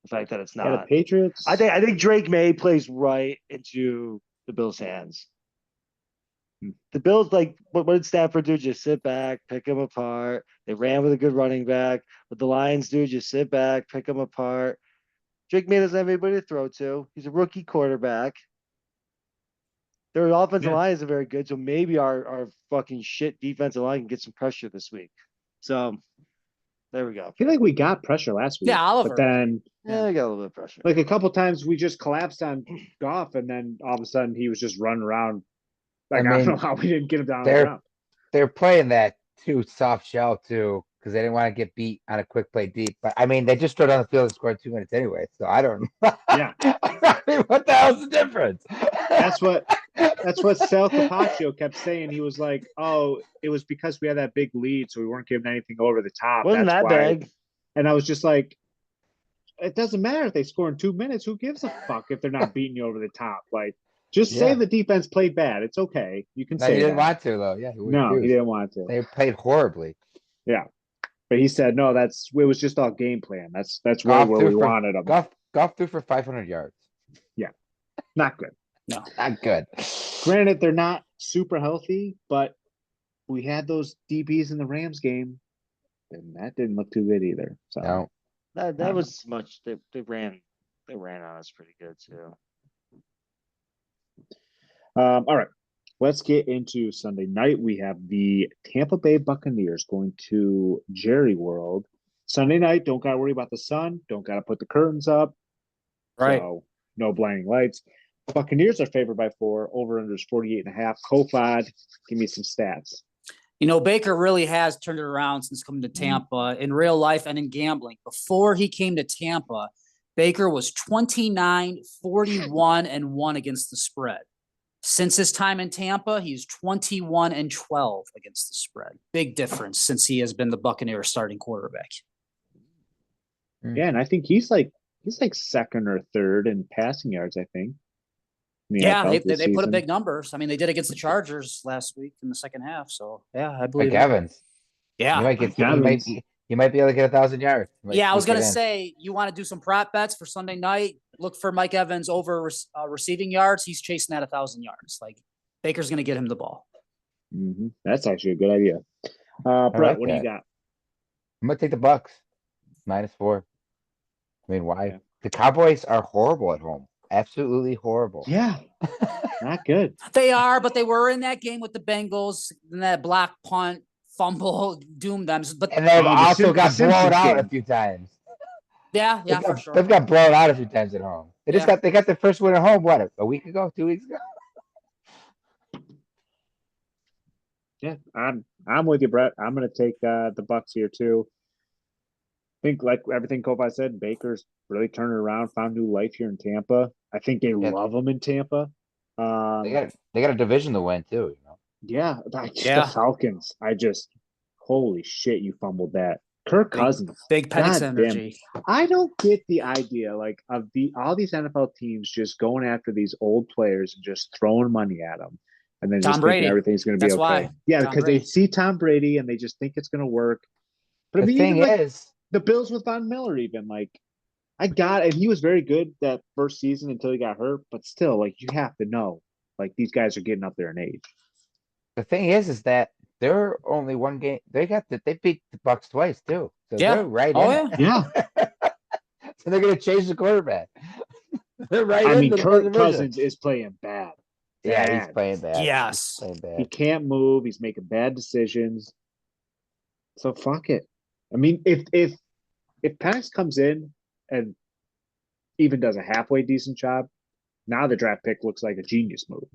Speaker 4: The fact that it's not.
Speaker 1: Yeah, the Patriots.
Speaker 4: I think Drake May plays right into the Bills' hands. The Bills, like, what did Stafford do? Just sit back, pick them apart. They ran with a good running back. What the Lions do? Just sit back, pick them apart. Drake May doesn't have anybody to throw to. He's a rookie quarterback. Their offensive
Speaker 1: Yeah.
Speaker 4: line isn't very good, so maybe our fucking shit defensive line can get some pressure this week. So there we go.
Speaker 1: I feel like we got pressure last week.
Speaker 2: Yeah, Oliver.
Speaker 1: But then,
Speaker 4: Yeah, I got a little bit of pressure.
Speaker 1: like a couple times, we just collapsed on Goff, and then all of a sudden he was just running around. Like, I
Speaker 3: I mean,
Speaker 1: don't know how we didn't get him down on the
Speaker 3: they're-
Speaker 1: ground.
Speaker 3: They're playing that too soft shell too, because they didn't want to get beat on a quick play deep. But I mean, they just stood on the field and scored 2 minutes anyway. So I don't.
Speaker 1: Yeah.
Speaker 3: I mean, what the hell's the difference?
Speaker 1: That's what Sal Capaccio kept saying. He was like, "Oh, it was because we had that big lead, so we weren't giving anything over the top."
Speaker 4: Wasn't
Speaker 1: That's
Speaker 4: that
Speaker 1: why.
Speaker 4: bad?
Speaker 1: And I was just like, it doesn't matter if they score in 2 minutes. Who gives a fuck if they're not beating you over the top? Like, just say
Speaker 3: Yeah.
Speaker 1: the defense played bad. It's okay. You can
Speaker 3: No,
Speaker 1: say
Speaker 3: he didn't
Speaker 1: that.
Speaker 3: want to though. Yeah,
Speaker 1: No, he didn't want to.
Speaker 3: They played horribly.
Speaker 1: But he said, no, it was just all game plan. That's really
Speaker 3: Goff
Speaker 1: where
Speaker 3: threw
Speaker 1: we
Speaker 3: for-
Speaker 1: wanted them.
Speaker 3: Goff threw for 500 yards.
Speaker 1: Not good.
Speaker 2: No.
Speaker 3: Not good.
Speaker 1: Granted, they're not super healthy, but we had those DBs in the Rams game, and that didn't look too good either. So
Speaker 3: No.
Speaker 4: That was much. They ran on us pretty good too.
Speaker 1: all right. Let's get into Sunday night. We have the Tampa Bay Buccaneers going to Jerry World. Sunday night, don't gotta worry about the sun. Don't gotta put the curtains up.
Speaker 2: Right.
Speaker 1: So no blinding lights. Buccaneers are favored by 4. Over under is 48.5. Kofod, give me some stats.
Speaker 2: You know, Baker really has turned it around since coming to Tampa in real life and in gambling. Before he came to Tampa, Baker was 29, 41, and 1 against the spread. Since his time in Tampa, he's 21 and 12 against the spread. Big difference since he has been the Buccaneers starting quarterback.
Speaker 1: Yeah, and I think he's like second or third in passing yards, I think. in the
Speaker 2: Yeah,
Speaker 1: NFL
Speaker 2: they
Speaker 1: this
Speaker 2: put up
Speaker 1: season.
Speaker 2: big numbers. I mean, they did against the Chargers last week in the second half. So yeah, I believe
Speaker 3: Like
Speaker 2: it.
Speaker 3: Evans.
Speaker 2: Yeah.
Speaker 3: You might get
Speaker 1: Evans.
Speaker 3: you might be able to get 1,000 yards. You might
Speaker 2: Yeah, I was
Speaker 3: sneak
Speaker 2: gonna
Speaker 3: it in.
Speaker 2: say you want to do some prop bets for Sunday night. Look for Mike Evans over receiving yards. He's chasing at 1,000 yards. Like Baker's gonna get him the ball.
Speaker 1: That's actually a good idea. Brett,
Speaker 3: like
Speaker 1: what do you
Speaker 3: that.
Speaker 1: got?
Speaker 3: I'm gonna take the Bucks. -4. I mean, why?
Speaker 1: Yeah.
Speaker 3: The Cowboys are horrible at home. Absolutely horrible.
Speaker 1: Yeah, not good.
Speaker 2: They are, but they were in that game with the Bengals and that block punt fumble doomed them. But
Speaker 3: And they've
Speaker 1: the
Speaker 3: also got
Speaker 1: Simpsons
Speaker 3: blown out a
Speaker 1: game.
Speaker 3: few times.
Speaker 2: yeah,
Speaker 3: They've
Speaker 2: for
Speaker 3: got-
Speaker 2: sure.
Speaker 3: They've got blown out a few times at home. They just
Speaker 2: Yeah.
Speaker 3: got their first win at home. What, a week ago, 2 weeks ago?
Speaker 1: Yeah, I'm with you, Brett. I'm gonna take the Bucks here too. I think like everything Kofi said, Baker's really turned it around, found new life here in Tampa. I think they love him in Tampa.
Speaker 3: They got a division to win too. You know.
Speaker 1: Yeah,
Speaker 2: Yeah.
Speaker 1: the Falcons. Holy shit, you fumbled that. Kirk Cousins.
Speaker 2: Big Penix
Speaker 1: God damn.
Speaker 2: energy.
Speaker 1: I don't get the idea like of all these NFL teams just going after these old players and just throwing money at them, and then
Speaker 2: Tom
Speaker 1: just
Speaker 2: Brady.
Speaker 1: thinking everything's going to be
Speaker 2: That's
Speaker 1: okay.
Speaker 2: why.
Speaker 1: Yeah,
Speaker 2: Tom
Speaker 1: because
Speaker 2: Brady.
Speaker 1: they see Tom Brady and they just think it's going to work. But I
Speaker 3: The
Speaker 1: mean,
Speaker 3: thing
Speaker 1: even like
Speaker 3: is,
Speaker 1: the Bills with Von Miller, even like and he was very good that first season until he got hurt. But still, like you have to know, like these guys are getting up there in age.
Speaker 3: the thing is that they're only one game. They beat the Bucks twice too. So
Speaker 2: Yeah.
Speaker 3: they're right
Speaker 2: Oh,
Speaker 3: in
Speaker 1: Yeah,
Speaker 3: it. So they're gonna change the quarterback. They're right
Speaker 1: I
Speaker 3: in
Speaker 1: mean,
Speaker 3: the
Speaker 1: Kirk
Speaker 3: division.
Speaker 1: Cousins is playing bad.
Speaker 3: Yeah, he's
Speaker 1: Bad.
Speaker 3: playing bad.
Speaker 2: Yes.
Speaker 3: He's playing
Speaker 1: He
Speaker 3: bad.
Speaker 1: can't move. He's making bad decisions. So fuck it. I mean, if Penix comes in and even does a halfway decent job, now the draft pick looks like a genius move.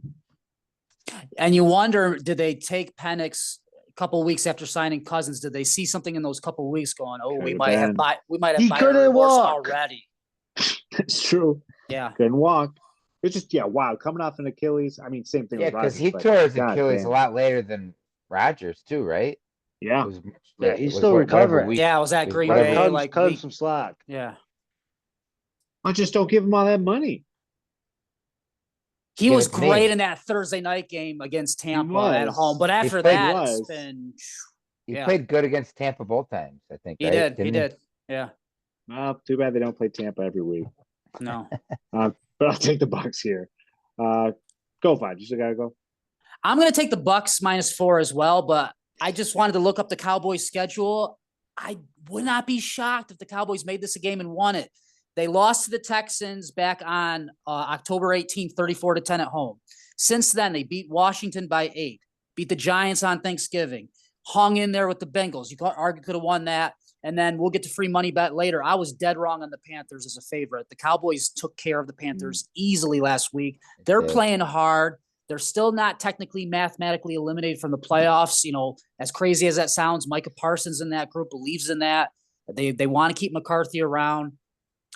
Speaker 2: And you wonder, did they take Penix a couple weeks after signing Cousins? Did they see something in those couple weeks going, oh, we
Speaker 1: Could've
Speaker 2: might have
Speaker 1: been.
Speaker 4: He
Speaker 2: buyer
Speaker 4: couldn't
Speaker 2: remorse
Speaker 4: walk.
Speaker 2: already.
Speaker 1: It's true.
Speaker 2: Yeah.
Speaker 1: Couldn't walk. It's just wow, coming off an Achilles. I mean, same thing
Speaker 3: Yeah,
Speaker 1: with
Speaker 3: because
Speaker 1: Rodgers.
Speaker 3: he
Speaker 1: but
Speaker 3: tore his
Speaker 1: God
Speaker 3: Achilles
Speaker 1: damn.
Speaker 3: a lot later than Rodgers too, right?
Speaker 1: Yeah,
Speaker 3: It was,
Speaker 4: Yeah,
Speaker 3: it
Speaker 4: he's
Speaker 3: was
Speaker 4: still
Speaker 3: whatever
Speaker 4: recovering.
Speaker 3: week-
Speaker 2: Yeah, it was at
Speaker 3: it was
Speaker 2: Green
Speaker 3: whatever-
Speaker 2: Bay. Like
Speaker 4: cut him
Speaker 2: week-
Speaker 4: some slack.
Speaker 2: Yeah.
Speaker 1: I just don't give him all that money.
Speaker 2: He
Speaker 3: Give
Speaker 2: was
Speaker 3: it to me.
Speaker 2: great in that Thursday night game against Tampa at
Speaker 1: was.
Speaker 2: home. But after
Speaker 3: played
Speaker 2: that,
Speaker 1: was.
Speaker 2: it's been
Speaker 3: He
Speaker 2: Yeah.
Speaker 3: played good against Tampa both times, I think.
Speaker 2: he
Speaker 3: right?
Speaker 2: did. He
Speaker 3: Didn't
Speaker 2: did. Yeah.
Speaker 1: Well, too bad they don't play Tampa every week.
Speaker 2: No.
Speaker 1: But I'll take the Bucks here. Go 5. You still gotta go.
Speaker 2: I'm going to take the Bucks -4 as well, but I just wanted to look up the Cowboys schedule. I would not be shocked if the Cowboys made this a game and won it. They lost to the Texans back on October 18th, 34-10 at home. Since then, they beat Washington by 8, beat the Giants on Thanksgiving, hung in there with the Bengals. You could have won that. And then we'll get to free money bet later. I was dead wrong on the Panthers as a favorite. The Cowboys took care of the Panthers easily last week. They're playing hard. They're still not technically mathematically eliminated from the playoffs. You know, as crazy as that sounds, Micah Parsons in that group believes in that. They want to keep McCarthy around.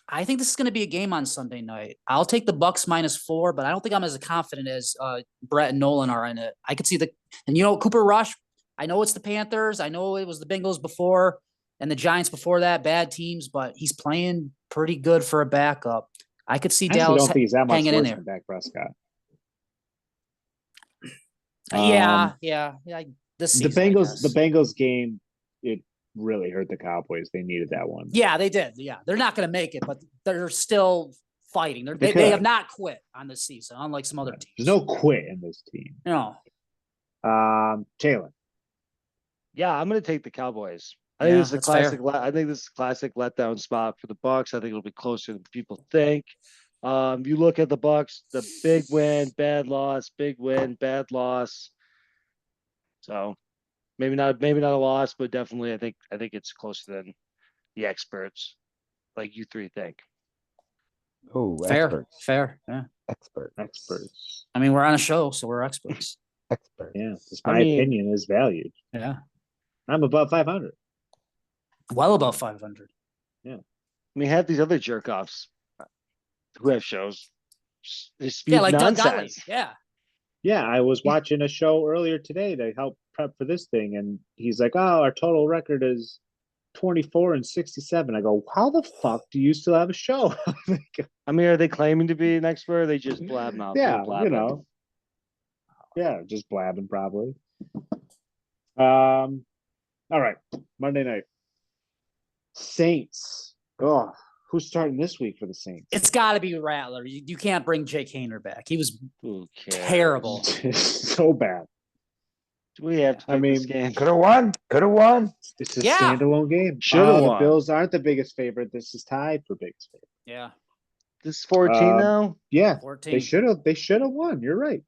Speaker 2: I think this is going to be a game on Sunday night. I'll take the Bucks -4, but I don't think I'm as confident as Brett and Nolan are in it. I could see and you know, Cooper Rush, I know it's the Panthers. I know it was the Bengals before and the Giants before that, bad teams, but he's playing pretty good for a backup. I could see Dallas
Speaker 1: don't think he's that much
Speaker 2: hanging in
Speaker 1: worse
Speaker 2: there.
Speaker 1: than Dak Prescott.
Speaker 2: Yeah. This
Speaker 1: The
Speaker 2: season,
Speaker 1: Bengals game, it really hurt the Cowboys. They needed that one.
Speaker 2: Yeah, they did. Yeah, they're not going to make it, but they're still fighting. They have not quit on this season, unlike some other teams.
Speaker 1: There's no quit in this team.
Speaker 2: No.
Speaker 1: Taylor.
Speaker 4: Yeah, I'm going to take the Cowboys. I think this is a
Speaker 2: that's
Speaker 4: classic.
Speaker 2: fair.
Speaker 4: I think this is a classic letdown spot for the Bucks. I think it'll be closer than people think. You look at the Bucks, the big win, bad loss, big win, bad loss. So maybe not a loss, but definitely I think it's closer than the experts like you three think.
Speaker 3: Oh,
Speaker 2: Fair. Yeah.
Speaker 1: Experts.
Speaker 2: I mean, we're on a show, so we're experts.
Speaker 1: Yeah, my opinion is valued.
Speaker 2: Yeah.
Speaker 1: I'm above 500.
Speaker 2: Well above 500.
Speaker 1: Yeah.
Speaker 4: I mean, have these other jerk offs who have shows. Just
Speaker 2: Like
Speaker 4: nonsense.
Speaker 2: Doug Gottlieb. Yeah.
Speaker 1: Yeah, I was watching a show earlier today to help prep for this thing, and he's like, "Oh, our total record is 24-67." I go, "How the fuck do you still have a show?"
Speaker 4: I mean, are they claiming to be an expert? Or are they just blab mouth?
Speaker 1: Yeah, you know. Yeah, just blabbing probably. All right, Monday night. Saints. Oh, who's starting this week for the Saints?
Speaker 2: It's got to be Rattler. You can't bring Jake Haener back. He was terrible.
Speaker 1: So bad.
Speaker 4: Do we have to pick this game?
Speaker 3: Could have won.
Speaker 1: It's a standalone game.
Speaker 4: Should have
Speaker 1: The
Speaker 4: won.
Speaker 1: Bills aren't the biggest favorite. This is tied for biggest favorite.
Speaker 2: Yeah.
Speaker 4: This is 14 now?
Speaker 1: Yeah.
Speaker 2: 14.
Speaker 1: They should have won. You're right.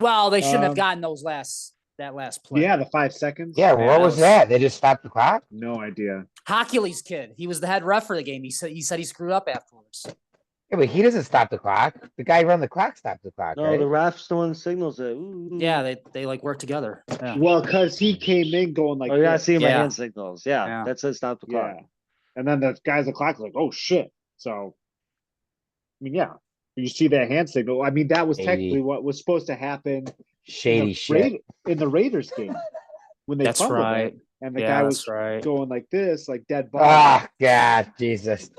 Speaker 2: Well, they shouldn't have gotten that last play.
Speaker 1: Yeah, the 5 seconds.
Speaker 3: Yeah, what was that? They just stopped the clock?
Speaker 1: No idea.
Speaker 2: Hoculey's kid. He was the head ref for the game. He said he screwed up afterwards.
Speaker 3: Yeah, but he doesn't stop the clock. The guy who run the clock stopped the clock,
Speaker 4: No,
Speaker 3: right?
Speaker 4: the ref's the one that signals it. Ooh.
Speaker 2: Yeah, they like work together. Yeah.
Speaker 1: Well, because he came in going like,
Speaker 4: Oh, yeah, I
Speaker 1: this.
Speaker 4: see my
Speaker 2: Yeah.
Speaker 4: hand signals. Yeah, that says stop the clock.
Speaker 1: Yeah. And then the guys at the clock was like, oh shit. So, I mean, yeah. You see that hand signal. I mean, that was technically what was supposed to happen
Speaker 3: Shady shit.
Speaker 1: in the Raiders game when they
Speaker 2: That's
Speaker 1: fumbled
Speaker 2: right.
Speaker 1: it, and the guy was
Speaker 2: right.
Speaker 1: going like this, like dead ball.
Speaker 3: Ah, God, Jesus.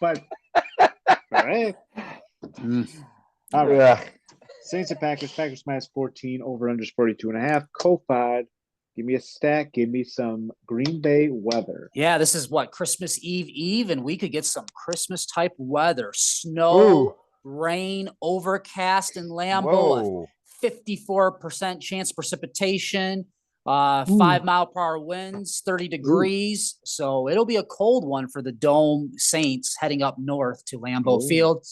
Speaker 1: But all right.
Speaker 2: Mm.
Speaker 1: All right.
Speaker 3: Ugh.
Speaker 1: Saints and Packers. Packers -14. Over under 42.5. Kofod. Give me a stack. Give me some Green Bay weather.
Speaker 2: Yeah, this is what, Christmas Eve, and we could get some Christmas type weather. Snow,
Speaker 3: Ooh.
Speaker 2: rain, overcast in Lambeau.
Speaker 3: Whoa.
Speaker 2: 54% chance precipitation, 5-mile-per-hour winds, 30 degrees. So it'll be a cold one for the Dome Saints heading up north to Lambeau Field.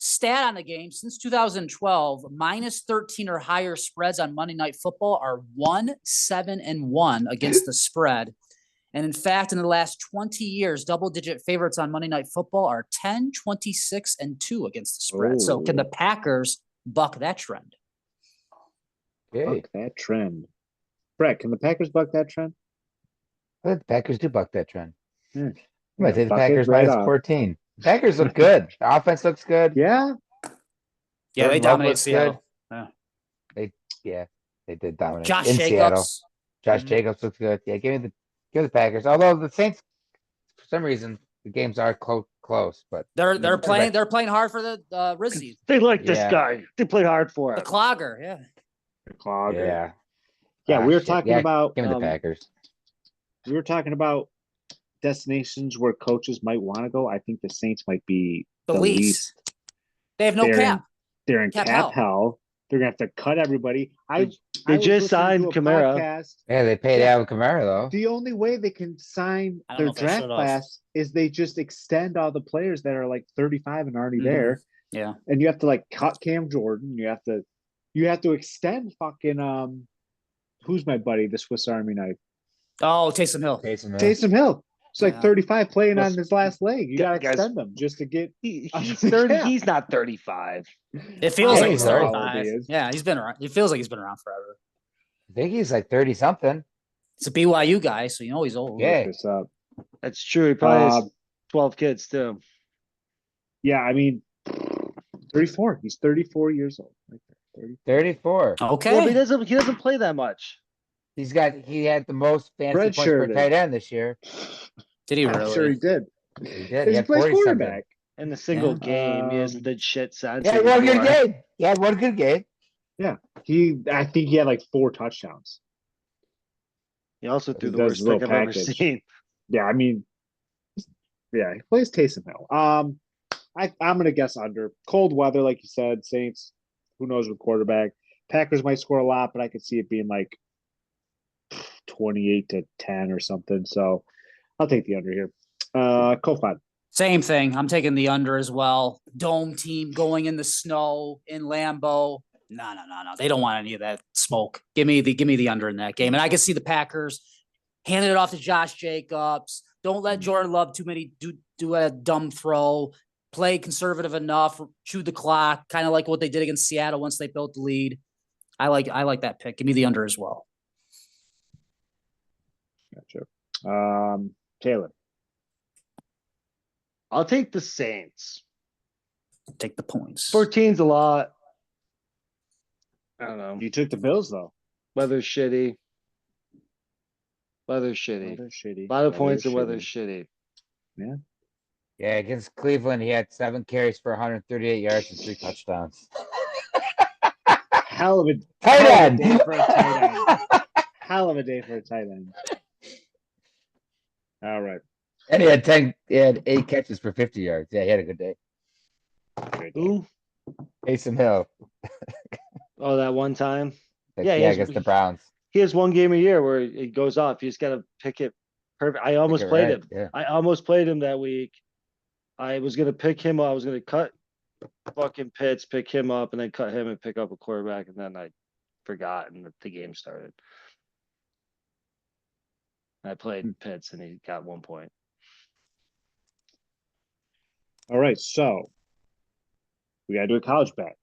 Speaker 2: Stat on the game, since 2012, -13 or higher spreads on Monday Night Football are 1-7-1 against the spread. And in fact, in the last 20 years, double-digit favorites on Monday Night Football are 10-26-2 against the spread. So can the Packers buck that trend?
Speaker 3: Okay.
Speaker 1: Buck that trend. Brett, can the Packers buck that trend?
Speaker 3: The Packers do buck that trend.
Speaker 1: Hmm.
Speaker 3: I'm going to take the
Speaker 1: Buck it
Speaker 3: Packers
Speaker 1: right off.
Speaker 3: -14. Packers look good. The offense looks good.
Speaker 1: Yeah.
Speaker 2: Yeah, they
Speaker 3: Jordan Love
Speaker 2: dominate
Speaker 3: looks
Speaker 2: Seattle.
Speaker 3: good. They did dominate
Speaker 2: Josh
Speaker 3: in Seattle.
Speaker 2: Jacobs.
Speaker 3: Josh Jacobs looks good. Yeah, give the Packers. Although the Saints, for some reason, the games are close, but
Speaker 2: They're playing hard for the Rizzy.
Speaker 4: They like this
Speaker 3: Yeah.
Speaker 4: guy. They played hard for
Speaker 2: The
Speaker 4: him.
Speaker 2: clogger, yeah.
Speaker 1: The clogger.
Speaker 3: yeah.
Speaker 1: Yeah, we were
Speaker 3: shit.
Speaker 1: talking
Speaker 3: Yeah,
Speaker 1: about
Speaker 3: Give me the Packers.
Speaker 1: we were talking about destinations where coaches might want to go. I think the Saints might be
Speaker 2: The least. They have no
Speaker 1: They're
Speaker 2: cap.
Speaker 1: They're in
Speaker 2: Cap
Speaker 1: cap hell. They're gonna have to cut everybody. I
Speaker 4: They
Speaker 1: was
Speaker 4: just
Speaker 1: listening
Speaker 4: signed
Speaker 1: to a
Speaker 4: Kamara.
Speaker 1: podcast.
Speaker 3: Yeah, they paid
Speaker 1: Yeah.
Speaker 3: Alvin Kamara though.
Speaker 1: The only way they can sign
Speaker 2: I don't
Speaker 1: their
Speaker 2: know if they
Speaker 1: draft
Speaker 2: should've.
Speaker 1: class is they just extend all the players that are like 35 and already
Speaker 2: Mhm.
Speaker 1: there.
Speaker 2: Yeah.
Speaker 1: And you have to like cut Cam Jordan. You have to extend fucking who's my buddy, the Swiss Army knife?
Speaker 2: Oh, Taysom Hill.
Speaker 1: Taysom Hill. It's like
Speaker 2: Yeah.
Speaker 1: 35 playing
Speaker 4: Plus-
Speaker 1: on his last leg. You gotta
Speaker 4: Guys-
Speaker 1: extend them just to get
Speaker 4: He's
Speaker 1: Yeah.
Speaker 4: 30. He's not 35.
Speaker 2: It feels
Speaker 1: I
Speaker 2: like he's
Speaker 3: don't know
Speaker 1: how old he
Speaker 2: 35.
Speaker 1: is.
Speaker 2: Yeah, he's been around. It feels like he's been around forever.
Speaker 3: I think he's like 30 something.
Speaker 2: It's a BYU guy, so you know he's old.
Speaker 3: Yeah.
Speaker 1: Look this up.
Speaker 4: That's true. He probably has
Speaker 1: Um,
Speaker 4: 12 kids too.
Speaker 1: Yeah, I mean 34. He's 34 years old. Right there. 30.
Speaker 3: 34.
Speaker 2: Okay.
Speaker 4: Yeah, but he doesn't play that much.
Speaker 3: He had the most fantasy points per
Speaker 1: Redshirted.
Speaker 3: tight end this year.
Speaker 2: Did he
Speaker 1: I'm
Speaker 2: really?
Speaker 1: sure he did.
Speaker 3: He did.
Speaker 1: He
Speaker 3: He had
Speaker 1: plays
Speaker 3: 40 something.
Speaker 1: quarterback.
Speaker 4: In a single
Speaker 2: Yeah.
Speaker 4: game, he hasn't did shit since.
Speaker 3: Yeah, one good game. He had one good game.
Speaker 1: I think he had like 4 touchdowns.
Speaker 4: He also threw
Speaker 1: He
Speaker 4: the
Speaker 1: does
Speaker 4: worst
Speaker 1: a little
Speaker 4: pick I've ever
Speaker 1: package.
Speaker 4: seen.
Speaker 1: Yeah, I mean, yeah, he plays Taysom Hill. I'm gonna guess under. Cold weather, like you said, Saints. Who knows with quarterback? Packers might score a lot, but I could see it being like 28-10 or something. So I'll take the under here. Kofod.
Speaker 2: Same thing. I'm taking the under as well. Dome team going in the snow in Lambeau. No. They don't want any of that smoke. Give me the under in that game. And I can see the Packers handing it off to Josh Jacobs. Don't let Jordan Love do a dumb throw. Play conservative enough, chew the clock, kind of like what they did against Seattle once they built the lead. I like that pick. Give me the under as well.
Speaker 1: Gotcha. Taylor.
Speaker 4: I'll take the Saints.
Speaker 2: Take the points.
Speaker 4: 14's a lot. I don't know.
Speaker 1: You took the Bills though.
Speaker 4: Weather's shitty. Weather's shitty.
Speaker 1: Weather's shitty.
Speaker 4: A lot of
Speaker 1: Weather's
Speaker 4: points and
Speaker 1: shitty.
Speaker 4: weather's shitty.
Speaker 3: Yeah, against Cleveland, he had 7 carries for 138 yards and 3 touchdowns.
Speaker 1: Hell of a
Speaker 3: Tight
Speaker 1: hell of a
Speaker 3: end.
Speaker 1: day for a tight end. Hell of a day for a tight end. All right.
Speaker 3: And he had 8 catches for 50 yards. Yeah, he had a good day.
Speaker 1: Great day.
Speaker 4: Who?
Speaker 3: Taysom Hill.
Speaker 4: Oh, that one time.
Speaker 3: Like,
Speaker 4: Yeah, he
Speaker 3: yeah,
Speaker 4: has-
Speaker 3: against the Browns.
Speaker 4: He has one game a year where it goes off. You just gotta pick it perfect. I almost
Speaker 3: Pick it
Speaker 4: played
Speaker 3: right,
Speaker 4: him.
Speaker 3: Yeah.
Speaker 4: I almost played him that week. I was gonna pick him up. I was gonna cut fucking Pitts, pick him up, and then cut him and pick up a quarterback, and then I forgot and the game started. I played Pitts and he got 1 point.
Speaker 1: All right. So we gotta do a college bet.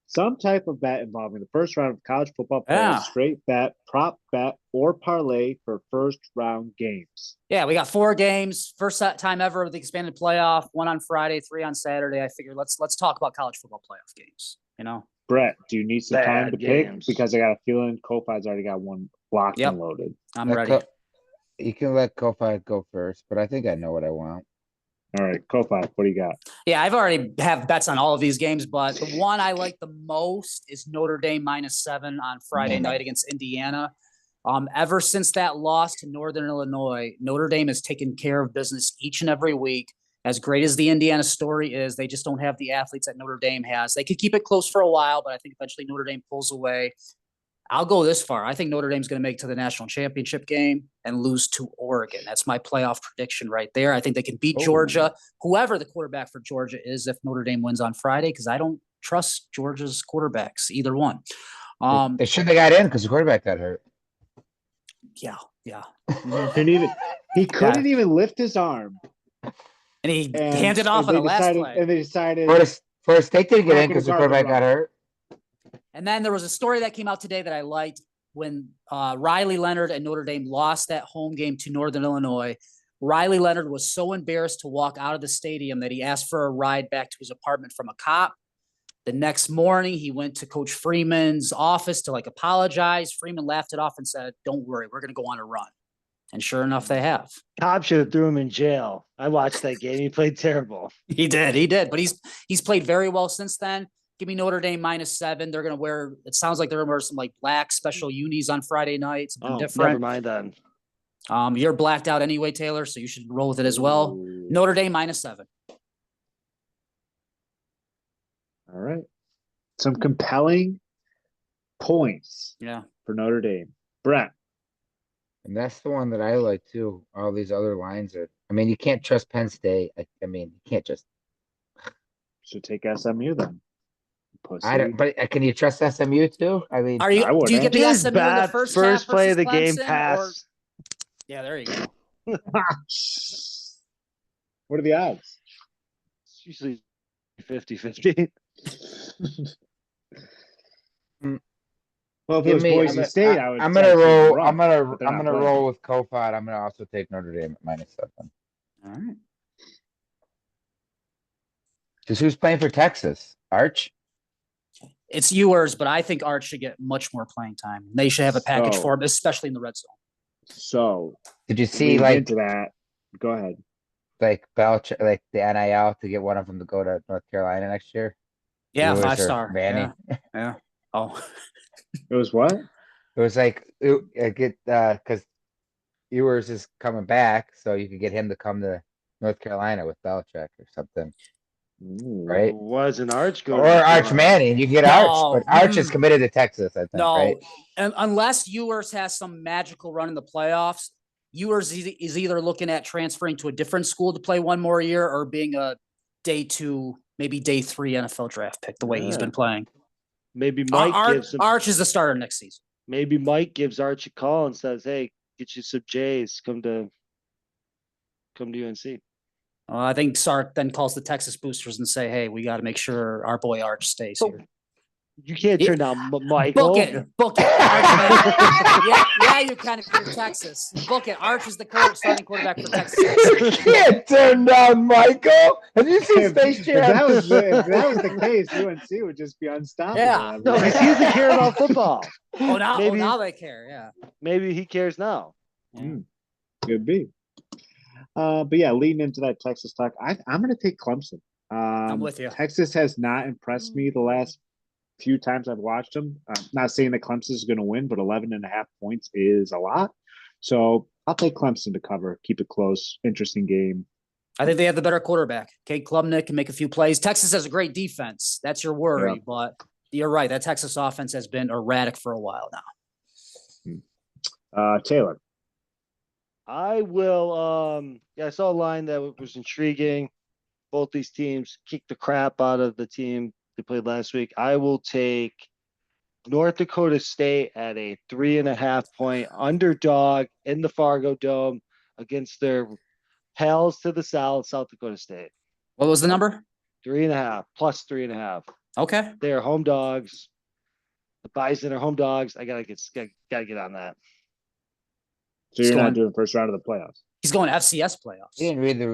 Speaker 1: Some type of bet involving the first round of college football players,
Speaker 2: Yeah.
Speaker 1: straight bet, prop bet, or parlay for first round games.
Speaker 2: Yeah, we got 4 games. First time ever with the expanded playoff. 1 on Friday, 3 on Saturday. I figured let's talk about college football playoff games. You know,
Speaker 1: Brett, do you need some time
Speaker 4: Bad
Speaker 1: to
Speaker 4: games.
Speaker 1: pick? Because I got a feeling Kofod's already got one locked
Speaker 2: Yep.
Speaker 1: and loaded.
Speaker 2: I'm
Speaker 3: Let
Speaker 2: ready.
Speaker 3: You can let Kofi go first, but I think I know what I want.
Speaker 1: All right, Kofod, what do you got?
Speaker 2: Yeah, I've already have bets on all of these games, but the one I like the most is Notre Dame -7 on Friday night against Indiana. Ever since that loss to Northern Illinois, Notre Dame has taken care of business each and every week. As great as the Indiana story is, they just don't have the athletes that Notre Dame has. They could keep it close for a while, but I think eventually Notre Dame pulls away. I'll go this far. I think Notre Dame's going to make it to the national championship game and lose to Oregon. That's my playoff prediction right there. I think they can beat
Speaker 3: Oh.
Speaker 2: Georgia, whoever the quarterback for Georgia is, if Notre Dame wins on Friday, because I don't trust Georgia's quarterbacks, either one.
Speaker 3: They should have got in because the quarterback got hurt.
Speaker 2: Yeah.
Speaker 1: He couldn't even lift his arm.
Speaker 2: And he
Speaker 1: And,
Speaker 2: handed off on
Speaker 1: they
Speaker 2: the last
Speaker 1: decided,
Speaker 2: play.
Speaker 1: And they decided
Speaker 3: First, they didn't get
Speaker 1: Not
Speaker 3: in because the
Speaker 1: gonna guard the
Speaker 3: quarterback got hurt.
Speaker 2: And then there was a story that came out today that I liked when Riley Leonard and Notre Dame lost that home game to Northern Illinois. Riley Leonard was so embarrassed to walk out of the stadium that he asked for a ride back to his apartment from a cop. The next morning, he went to Coach Freeman's office to apologize. Freeman laughed it off and said, "Don't worry, we're going to go on a run." And sure enough, they have.
Speaker 4: Cobb should have threw him in jail. I watched that game. He played terrible.
Speaker 2: He did. But he's played very well since then. Give me Notre Dame -7. They're going to wear, it sounds like they're going to wear some black special unis on Friday night. Something
Speaker 4: Oh, never
Speaker 2: different.
Speaker 4: mind then.
Speaker 2: You're blacked out anyway, Taylor, so you should roll with it as well.
Speaker 1: Ooh.
Speaker 2: Notre Dame -7.
Speaker 1: All right. some compelling points
Speaker 2: Yeah.
Speaker 1: for Notre Dame. Brett,
Speaker 3: And that's the one that I like too. All these other lines are, I mean, you can't trust Penn State. I mean, you can't just,
Speaker 1: should take SMU then. Pussy.
Speaker 3: I don't, but can you trust SMU too? I mean,
Speaker 2: Are you?
Speaker 1: I
Speaker 2: Do you
Speaker 1: wouldn't.
Speaker 2: get the
Speaker 4: Just
Speaker 2: SMU in the
Speaker 4: bad
Speaker 2: first
Speaker 4: first
Speaker 2: half
Speaker 4: play of
Speaker 2: versus
Speaker 4: the game
Speaker 2: Clemson, or-
Speaker 4: pass.
Speaker 2: Yeah, there you go.
Speaker 1: What are the odds?
Speaker 4: It's usually 50-50.
Speaker 1: Well, if it
Speaker 3: give
Speaker 1: was
Speaker 3: me,
Speaker 1: Boise State, I would.
Speaker 3: I'm
Speaker 1: I'd
Speaker 3: gonna
Speaker 1: say
Speaker 3: roll,
Speaker 1: wrong, but they're
Speaker 3: I'm
Speaker 1: not
Speaker 3: gonna
Speaker 1: playing.
Speaker 3: roll with Kofod. I'm gonna also take Notre Dame at -7.
Speaker 2: All right.
Speaker 3: Cause who's playing for Texas? Arch?
Speaker 2: It's yours, but I think Art should get much more playing time. They should have a package
Speaker 1: So-
Speaker 2: for him, especially in the red zone.
Speaker 1: So
Speaker 3: Did you see
Speaker 1: leading
Speaker 3: like,
Speaker 1: into that, go ahead.
Speaker 3: like Belichick, like the NIL to get one of them to go to North Carolina next year?
Speaker 2: Yeah,
Speaker 3: Lewis or
Speaker 2: 5-star.
Speaker 3: Manning?
Speaker 2: Yeah. Oh,
Speaker 1: It was what?
Speaker 3: It was like, cause Ewers is coming back, so you could get him to come to North Carolina with Belichick or something,
Speaker 1: Ooh.
Speaker 3: right?
Speaker 4: Was an Arch go
Speaker 3: Or
Speaker 4: to North
Speaker 3: Arch
Speaker 4: Carolina?
Speaker 3: Manning, you get Arch,
Speaker 2: No.
Speaker 3: but Arch is committed to Texas, I think,
Speaker 2: no.
Speaker 3: right?
Speaker 2: And unless Ewers has some magical run in the playoffs, Ewers is either looking at transferring to a different school to play one more year or being a day 2, maybe day 3 NFL draft pick, the way he's
Speaker 4: Yeah.
Speaker 2: been playing.
Speaker 4: Maybe Mike gives him.
Speaker 2: Arch is the starter next season.
Speaker 4: Maybe Mike gives Arch a call and says, "Hey, get you some Jays. Come to UNC."
Speaker 2: I think Sark then calls the Texas boosters and say, "Hey, we got to make sure our boy Arch stays
Speaker 4: So,
Speaker 2: here."
Speaker 4: You can't
Speaker 2: Yeah.
Speaker 4: turn down Michael.
Speaker 2: Book it. Arch, man. yeah, you can if you're Texas. Book it. Arch is the starting quarterback for Texas.
Speaker 3: You can't turn down Michael. Have you seen
Speaker 1: If,
Speaker 3: Space
Speaker 1: if
Speaker 3: Jam?
Speaker 1: that was the case, UNC would just be unstoppable.
Speaker 2: Yeah.
Speaker 4: No, because he doesn't care about football. Maybe-
Speaker 2: now they care. Yeah.
Speaker 4: Maybe he cares now.
Speaker 1: Could be. But yeah, leading into that Texas talk, I'm going to take Clemson.
Speaker 2: I'm with you.
Speaker 1: Texas has not impressed me the last few times I've watched them. I'm not saying that Clemson is going to win, but 11.5 points is a lot. So I'll take Clemson to cover, keep it close, interesting game.
Speaker 2: I think they have the better quarterback. Kate Klubnik can make a few plays. Texas has a great defense. That's your worry, but you're right. That Texas offense has been erratic for a while now.
Speaker 1: Taylor.
Speaker 4: I will. I saw a line that was intriguing. Both these teams kicked the crap out of the team they played last week. I will take North Dakota State at a 3.5 point underdog in the Fargo Dome against their pals to the south, South Dakota State.
Speaker 2: What was the number?
Speaker 4: 3.5 plus 3.5.
Speaker 2: Okay.
Speaker 4: They are home dogs. The Bison are home dogs. I gotta get on that.
Speaker 1: So you're
Speaker 2: Going-
Speaker 1: not doing first round of the playoffs.
Speaker 2: He's going FCS playoffs.
Speaker 3: He didn't read the.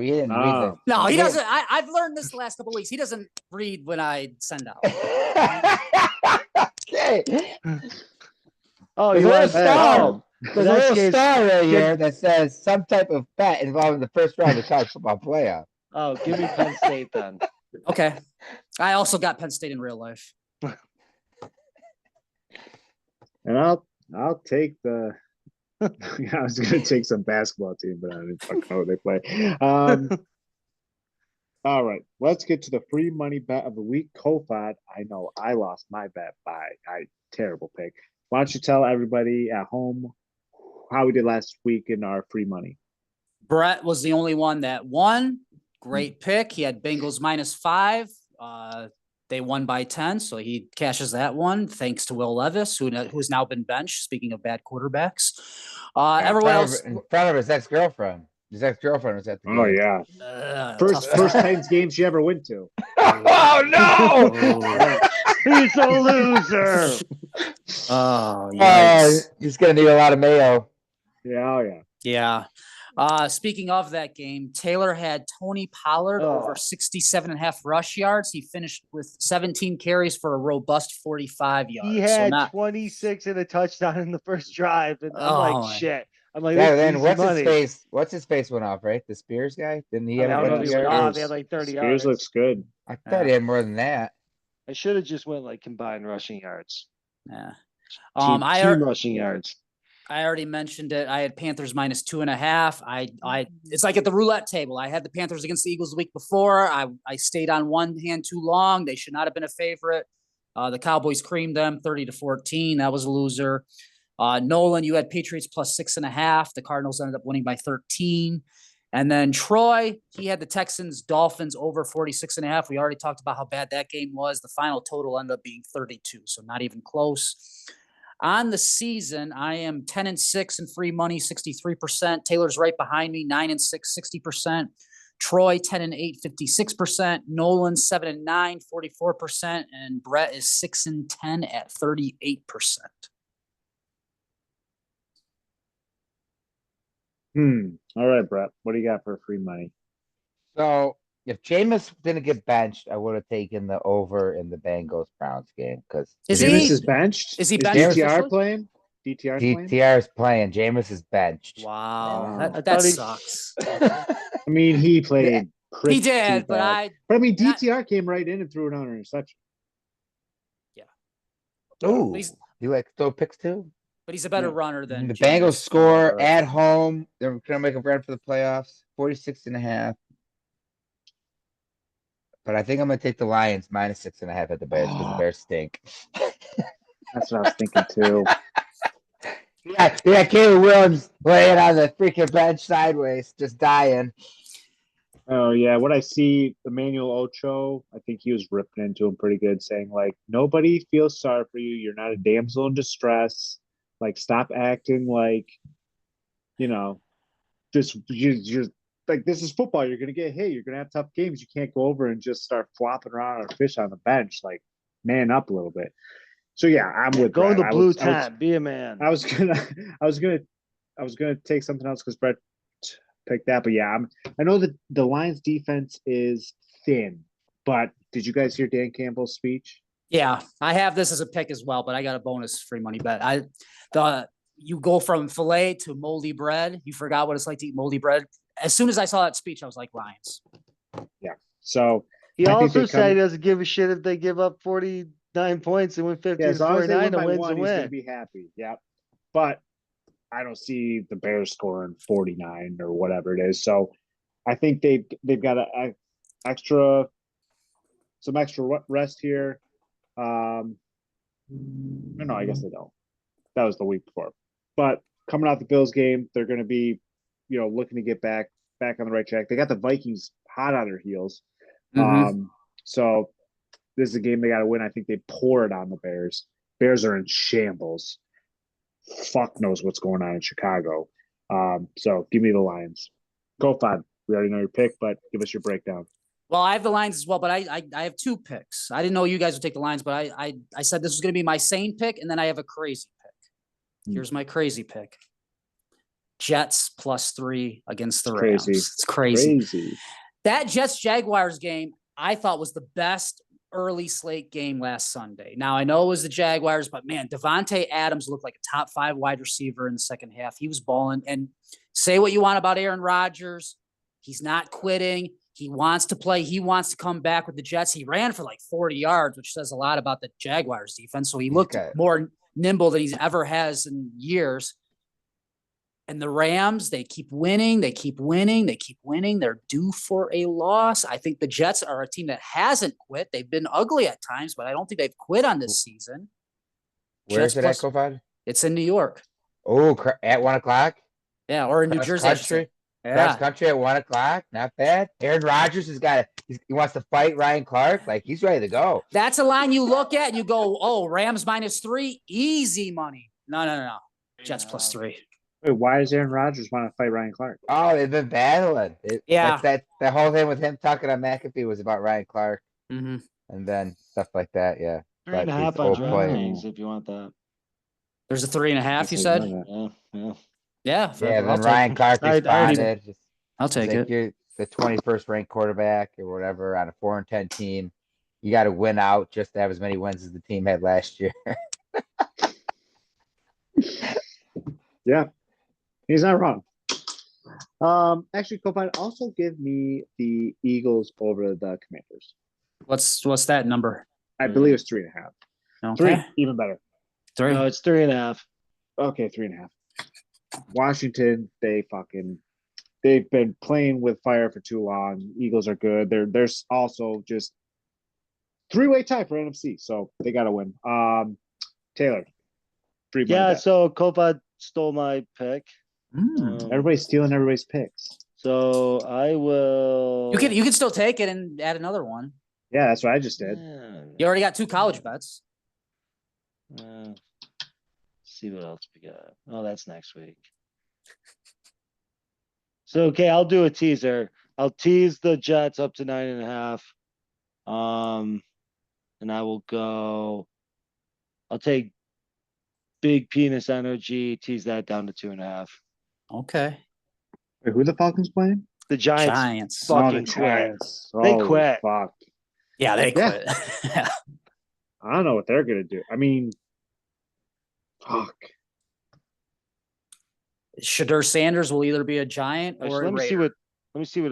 Speaker 2: No, he
Speaker 3: Yeah.
Speaker 2: doesn't. I've learned this the last couple of weeks. He doesn't read when I send out.
Speaker 3: Okay.
Speaker 4: Oh,
Speaker 3: There's
Speaker 4: you
Speaker 3: a little
Speaker 4: want
Speaker 3: star. There's a
Speaker 4: Next
Speaker 3: little
Speaker 4: case-
Speaker 3: star right here that says some type of bet involving the first round of college football playoff.
Speaker 4: Oh, give me Penn State then.
Speaker 2: Okay. I also got Penn State in real life.
Speaker 1: And I'll take the. I was going to take some basketball team, but I didn't fucking know what they play. All right, let's get to the free money bet of the week. Kofod, I know I lost my bet by a terrible pick. Why don't you tell everybody at home how we did last week in our free money?
Speaker 2: Brett was the only one that won. Great pick. He had Bengals -5. They won by 10, so he cashes that one. Thanks to Will Levis, who's now been benched. Speaking of bad quarterbacks, everyone else
Speaker 3: in front of his ex-girlfriend. His ex-girlfriend was at the
Speaker 1: Oh
Speaker 3: game.
Speaker 1: yeah, first Titans game she ever went to.
Speaker 3: Oh no!
Speaker 4: He's a loser.
Speaker 2: Oh, yikes.
Speaker 3: He's gonna need a lot of mayo.
Speaker 1: Yeah, oh yeah.
Speaker 2: Yeah. Speaking of that game, Taylor had Tony Pollard over 67.5 rush yards. He finished with 17 carries for a robust 45 yards.
Speaker 4: He had 26 and a touchdown in the first drive, and I'm
Speaker 2: Oh,
Speaker 4: like, shit. I'm like,
Speaker 3: Yeah,
Speaker 4: this is
Speaker 3: then
Speaker 4: easy
Speaker 3: what's
Speaker 4: money.
Speaker 3: his face? What's his face went off, right? The Spears guy? Didn't he
Speaker 4: I
Speaker 3: have
Speaker 4: don't
Speaker 3: a
Speaker 4: know
Speaker 3: bunch
Speaker 4: if
Speaker 3: of
Speaker 4: he went
Speaker 3: yards?
Speaker 4: off. He had like 30
Speaker 1: Spears
Speaker 4: yards.
Speaker 1: looks good.
Speaker 3: I thought he had more than that.
Speaker 4: I should have just went like combined rushing yards.
Speaker 2: Yeah.
Speaker 4: Team
Speaker 2: I
Speaker 4: rushing yards.
Speaker 2: already mentioned it. I had Panthers -2.5. It's like at the roulette table. I had the Panthers against the Eagles the week before. I stayed on one hand too long. They should not have been a favorite. The Cowboys creamed them 30-14. That was a loser. Nolan, you had Patriots plus 6.5. The Cardinals ended up winning by 13. And then Troy, he had the Texans Dolphins over 46.5. We already talked about how bad that game was. The final total ended up being 32, so not even close. On the season, I am 10-6 in free money, 63%. Taylor's right behind me, 9-6, 60%. Troy 10-8, 56%. Nolan 7-9, 44%. And Brett is 6-10 at 38%.
Speaker 1: All right, Brett. What do you got for free money?
Speaker 3: So if Jameis didn't get benched, I would have taken the over in the Bengals Browns game because
Speaker 2: Is
Speaker 1: Jameis
Speaker 2: he-
Speaker 1: is benched?
Speaker 2: is he
Speaker 1: Is
Speaker 2: benched
Speaker 1: DTR
Speaker 2: officially?
Speaker 1: playing? DTR playing?
Speaker 3: DTR is playing. Jameis is benched.
Speaker 2: Wow,
Speaker 1: Wow.
Speaker 2: that
Speaker 4: thought he-
Speaker 2: sucks.
Speaker 1: I mean, he played pretty
Speaker 2: He did, but
Speaker 1: bad. But I mean,
Speaker 2: and I-
Speaker 1: DTR came right in and threw another interception.
Speaker 3: Ooh,
Speaker 2: he's-
Speaker 3: you like throw picks too?
Speaker 2: But he's a better
Speaker 1: Yeah.
Speaker 2: runner than
Speaker 3: The
Speaker 2: Jameis
Speaker 3: Bengals
Speaker 2: or
Speaker 3: score
Speaker 2: whatever.
Speaker 3: at home. They're gonna make a run for the playoffs, 46.5. But I think I'm gonna take the Lions minus 6.5 at the Bears because the Bears stink.
Speaker 1: That's what I was thinking too.
Speaker 3: Yeah, Caleb Williams laying on the freaking bench sideways, just dying.
Speaker 1: Oh yeah, what I see, Emmanuel Ocho, I think he was ripping into him pretty good, saying like, nobody feels sorry for you. You're not a damsel in distress. Like, stop acting like, you're like, this is football. You're gonna get hit. You're gonna have tough games. You can't go over and just start flopping around or fish on the bench. Like, man up a little bit. So yeah, I'm with
Speaker 4: Go in
Speaker 1: Brett.
Speaker 4: the blue tent. Be a man.
Speaker 1: I was gonna take something else because Brett picked that, but yeah, I know that the Lions defense is thin, but did you guys hear Dan Campbell's speech?
Speaker 2: Yeah, I have this as a pick as well, but I got a bonus free money bet. You go from filet to moldy bread. You forgot what it's like to eat moldy bread. As soon as I saw that speech, I was like, Lions.
Speaker 1: Yeah. So
Speaker 4: He
Speaker 1: I think
Speaker 4: also
Speaker 1: they
Speaker 4: said he doesn't give a shit if they give up 49 points and win 50
Speaker 1: yeah,
Speaker 4: to
Speaker 1: as long as they
Speaker 4: 49.
Speaker 1: win
Speaker 4: A
Speaker 1: by
Speaker 4: win's
Speaker 1: one,
Speaker 4: a
Speaker 1: he's gonna
Speaker 4: win.
Speaker 1: be happy. Yeah. But I don't see the Bears scoring 49 or whatever it is. So I think they've got some extra rest here. No, I guess they don't. That was the week before. But coming out the Bills game, they're going to be, looking to get back on the right track. They got the Vikings hot on their heels. So this is a game they got to win. I think they pour it on the Bears. Bears are in shambles. Fuck knows what's going on in Chicago. So give me the Lions. Go 5. We already know your pick, but give us your breakdown.
Speaker 2: Well, I have the Lions as well, but I have 2 picks. I didn't know you guys would take the Lions, but I said this was going to be my sane pick, and then I have a crazy pick. Here's my crazy pick. Jets +3 against the Rams.
Speaker 1: Crazy.
Speaker 2: It's crazy. That Jets-Jaguars game, I thought was the best early slate game last Sunday. Now, I know it was the Jaguars, but man, Devontae Adams looked like a top 5 wide receiver in the second half. He was balling. And say what you want about Aaron Rodgers. He's not quitting. He wants to play. He wants to come back with the Jets. He ran for like 40 yards, which says a lot about the Jaguars defense. So he looked more nimble than he's ever has in years. And the Rams, they keep winning. They keep winning. They keep winning. They're due for a loss. I think the Jets are a team that hasn't quit. They've been ugly at times, but I don't think they've quit on this season.
Speaker 3: Where is it at, Kofod?
Speaker 2: It's in New York.
Speaker 3: Oh, at 1:00?
Speaker 2: Yeah, or in New Jersey.
Speaker 3: Country.
Speaker 2: Yeah.
Speaker 3: Cross country at 1:00. Not bad. Aaron Rodgers he wants to fight Ryan Clark. Like, he's ready to go.
Speaker 2: That's a line you look at and you go, oh, Rams -3, easy money. No. Jets +3.
Speaker 1: Wait, why does Aaron Rodgers want to fight Ryan Clark?
Speaker 3: Oh, they've been battling.
Speaker 2: Yeah.
Speaker 3: That whole thing with him talking on McAfee was about Ryan Clark.
Speaker 2: Mm-hmm.
Speaker 3: And then stuff like that, yeah.
Speaker 4: 3.5 on DraftKings if you want that.
Speaker 2: There's a 3.5, you said?
Speaker 4: Yeah.
Speaker 2: Yeah.
Speaker 3: Yeah, then Ryan Clark responded.
Speaker 2: I'll take it.
Speaker 3: You're the 21st ranked quarterback or whatever on a 4-10 team. You got to win out just to have as many wins as the team had last year.
Speaker 1: Yeah, he's not wrong. Actually, Copan, also give me the Eagles over the Commanders.
Speaker 2: What's that number?
Speaker 1: I believe it's 3.5.
Speaker 2: Okay.
Speaker 1: 3, even better.
Speaker 2: 3.
Speaker 4: No, it's 3.5.
Speaker 1: Okay, 3.5. Washington, they've been playing with fire for too long. Eagles are good. There's also just three-way tie for NFC, so they gotta win. Taylor. Free money
Speaker 4: Yeah,
Speaker 1: bet.
Speaker 4: so Copa stole my pick.
Speaker 1: Everybody's stealing everybody's picks.
Speaker 4: So I will.
Speaker 2: You can still take it and add another one.
Speaker 1: Yeah, that's what I just did.
Speaker 2: You already got 2 college bets.
Speaker 4: See what else we got. Oh, that's next week. So okay, I'll do a teaser. I'll tease the Jets up to 9.5. And I will go. I'll take big penis energy, tease that down to 2.5.
Speaker 2: Okay.
Speaker 1: Wait, who the Falcons playing?
Speaker 4: The Giants
Speaker 2: Giants.
Speaker 4: fucking
Speaker 1: the
Speaker 4: quit.
Speaker 1: Giants.
Speaker 4: They
Speaker 1: Holy
Speaker 4: quit.
Speaker 1: Fuck.
Speaker 2: Yeah, they
Speaker 1: Yeah.
Speaker 2: quit.
Speaker 1: I don't know what they're gonna do. I mean, fuck.
Speaker 2: Shadur Sanders will either be a Giant
Speaker 4: Actually,
Speaker 2: or a
Speaker 4: let me see
Speaker 2: Raider.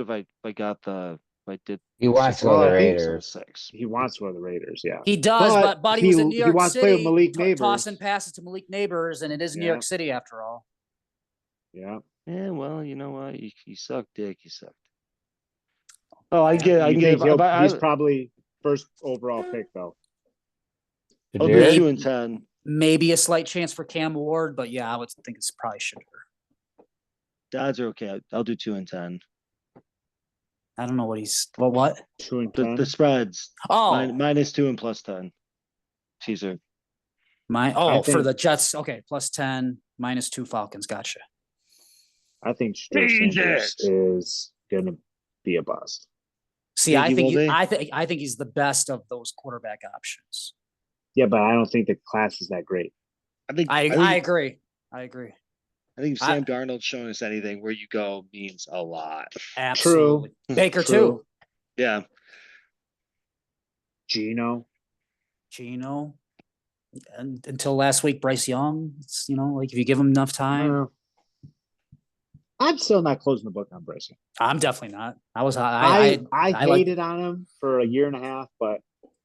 Speaker 4: what if I got the if I did
Speaker 3: He wants to go to
Speaker 1: Well,
Speaker 3: the
Speaker 1: I think
Speaker 4: so
Speaker 3: Raiders.
Speaker 4: 6.
Speaker 1: He wants to go to the Raiders, yeah.
Speaker 2: He does, but he was in New York
Speaker 1: wants to play with
Speaker 2: City,
Speaker 1: Malik Neighbors.
Speaker 2: tossing passes to Malik Neighbors, and it is New
Speaker 1: Yeah.
Speaker 2: York City after all.
Speaker 1: Yeah.
Speaker 4: Yeah, well, you know what? You suck, Dick. You sucked. Oh, I
Speaker 1: You
Speaker 4: can
Speaker 1: think
Speaker 4: give.
Speaker 1: he's probably first overall pick though.
Speaker 4: I'll do
Speaker 3: Jared?
Speaker 4: 2 and 10.
Speaker 2: Maybe a slight chance for Cam Ward, but yeah, I would think it's probably Shadur.
Speaker 4: Odds are okay. I'll do 2 and 10.
Speaker 2: I don't know what he's what.
Speaker 1: 2 and
Speaker 4: The
Speaker 1: 10.
Speaker 4: the spreads
Speaker 2: Oh,
Speaker 4: -2 and +10. Teaser.
Speaker 2: for
Speaker 1: think-
Speaker 2: the Jets. Okay, +10, -2 Falcons. Gotcha.
Speaker 1: I think Shadur Sanders is gonna be a bust.
Speaker 2: See,
Speaker 4: Think he will be?
Speaker 2: I think he's the best of those quarterback options.
Speaker 1: Yeah, but I don't think the class is that great.
Speaker 4: I think
Speaker 2: I
Speaker 4: think,
Speaker 2: agree. I agree.
Speaker 4: I think if
Speaker 2: I-
Speaker 4: Sam Darnold's showing us anything, where you go means a lot.
Speaker 2: Absolutely. Baker
Speaker 1: True.
Speaker 2: too.
Speaker 4: Yeah.
Speaker 1: Gino.
Speaker 2: And until last week, Bryce Young. It's, like if you give him enough time,
Speaker 1: Well, I'm still not closing the book on Bryce.
Speaker 2: I'm definitely not. I was
Speaker 1: I
Speaker 2: I like-
Speaker 1: hated on him for a year and a half, but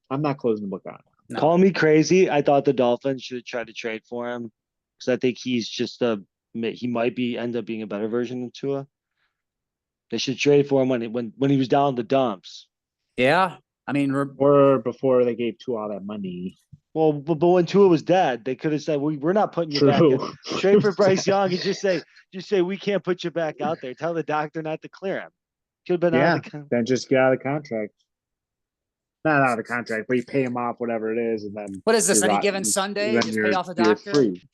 Speaker 1: I'm not closing the book on him.
Speaker 2: No.
Speaker 4: Call me crazy. I thought the Dolphins should try to trade for him because I think he's just he might end up being a better version of Tua. They should trade for him when he was down in the dumps.
Speaker 2: Yeah, I mean,
Speaker 1: Or before they gave Tua all that money.
Speaker 4: Well, but when Tua was dead, they could have said, "We're not putting you back in."
Speaker 1: True.
Speaker 4: Trade for Bryce Young and just say we can't put you back out there. Tell the doctor not to clear him. Should have been
Speaker 1: Yeah.
Speaker 4: out of the
Speaker 1: Then just get out of the contract. Not out of the contract, but you pay him off whatever it is, and then
Speaker 2: what is this?
Speaker 1: you're
Speaker 2: Any
Speaker 1: right-
Speaker 2: given Sunday,
Speaker 1: then
Speaker 2: just
Speaker 1: you're-
Speaker 2: pay off the
Speaker 1: you're
Speaker 2: doctor.
Speaker 1: free.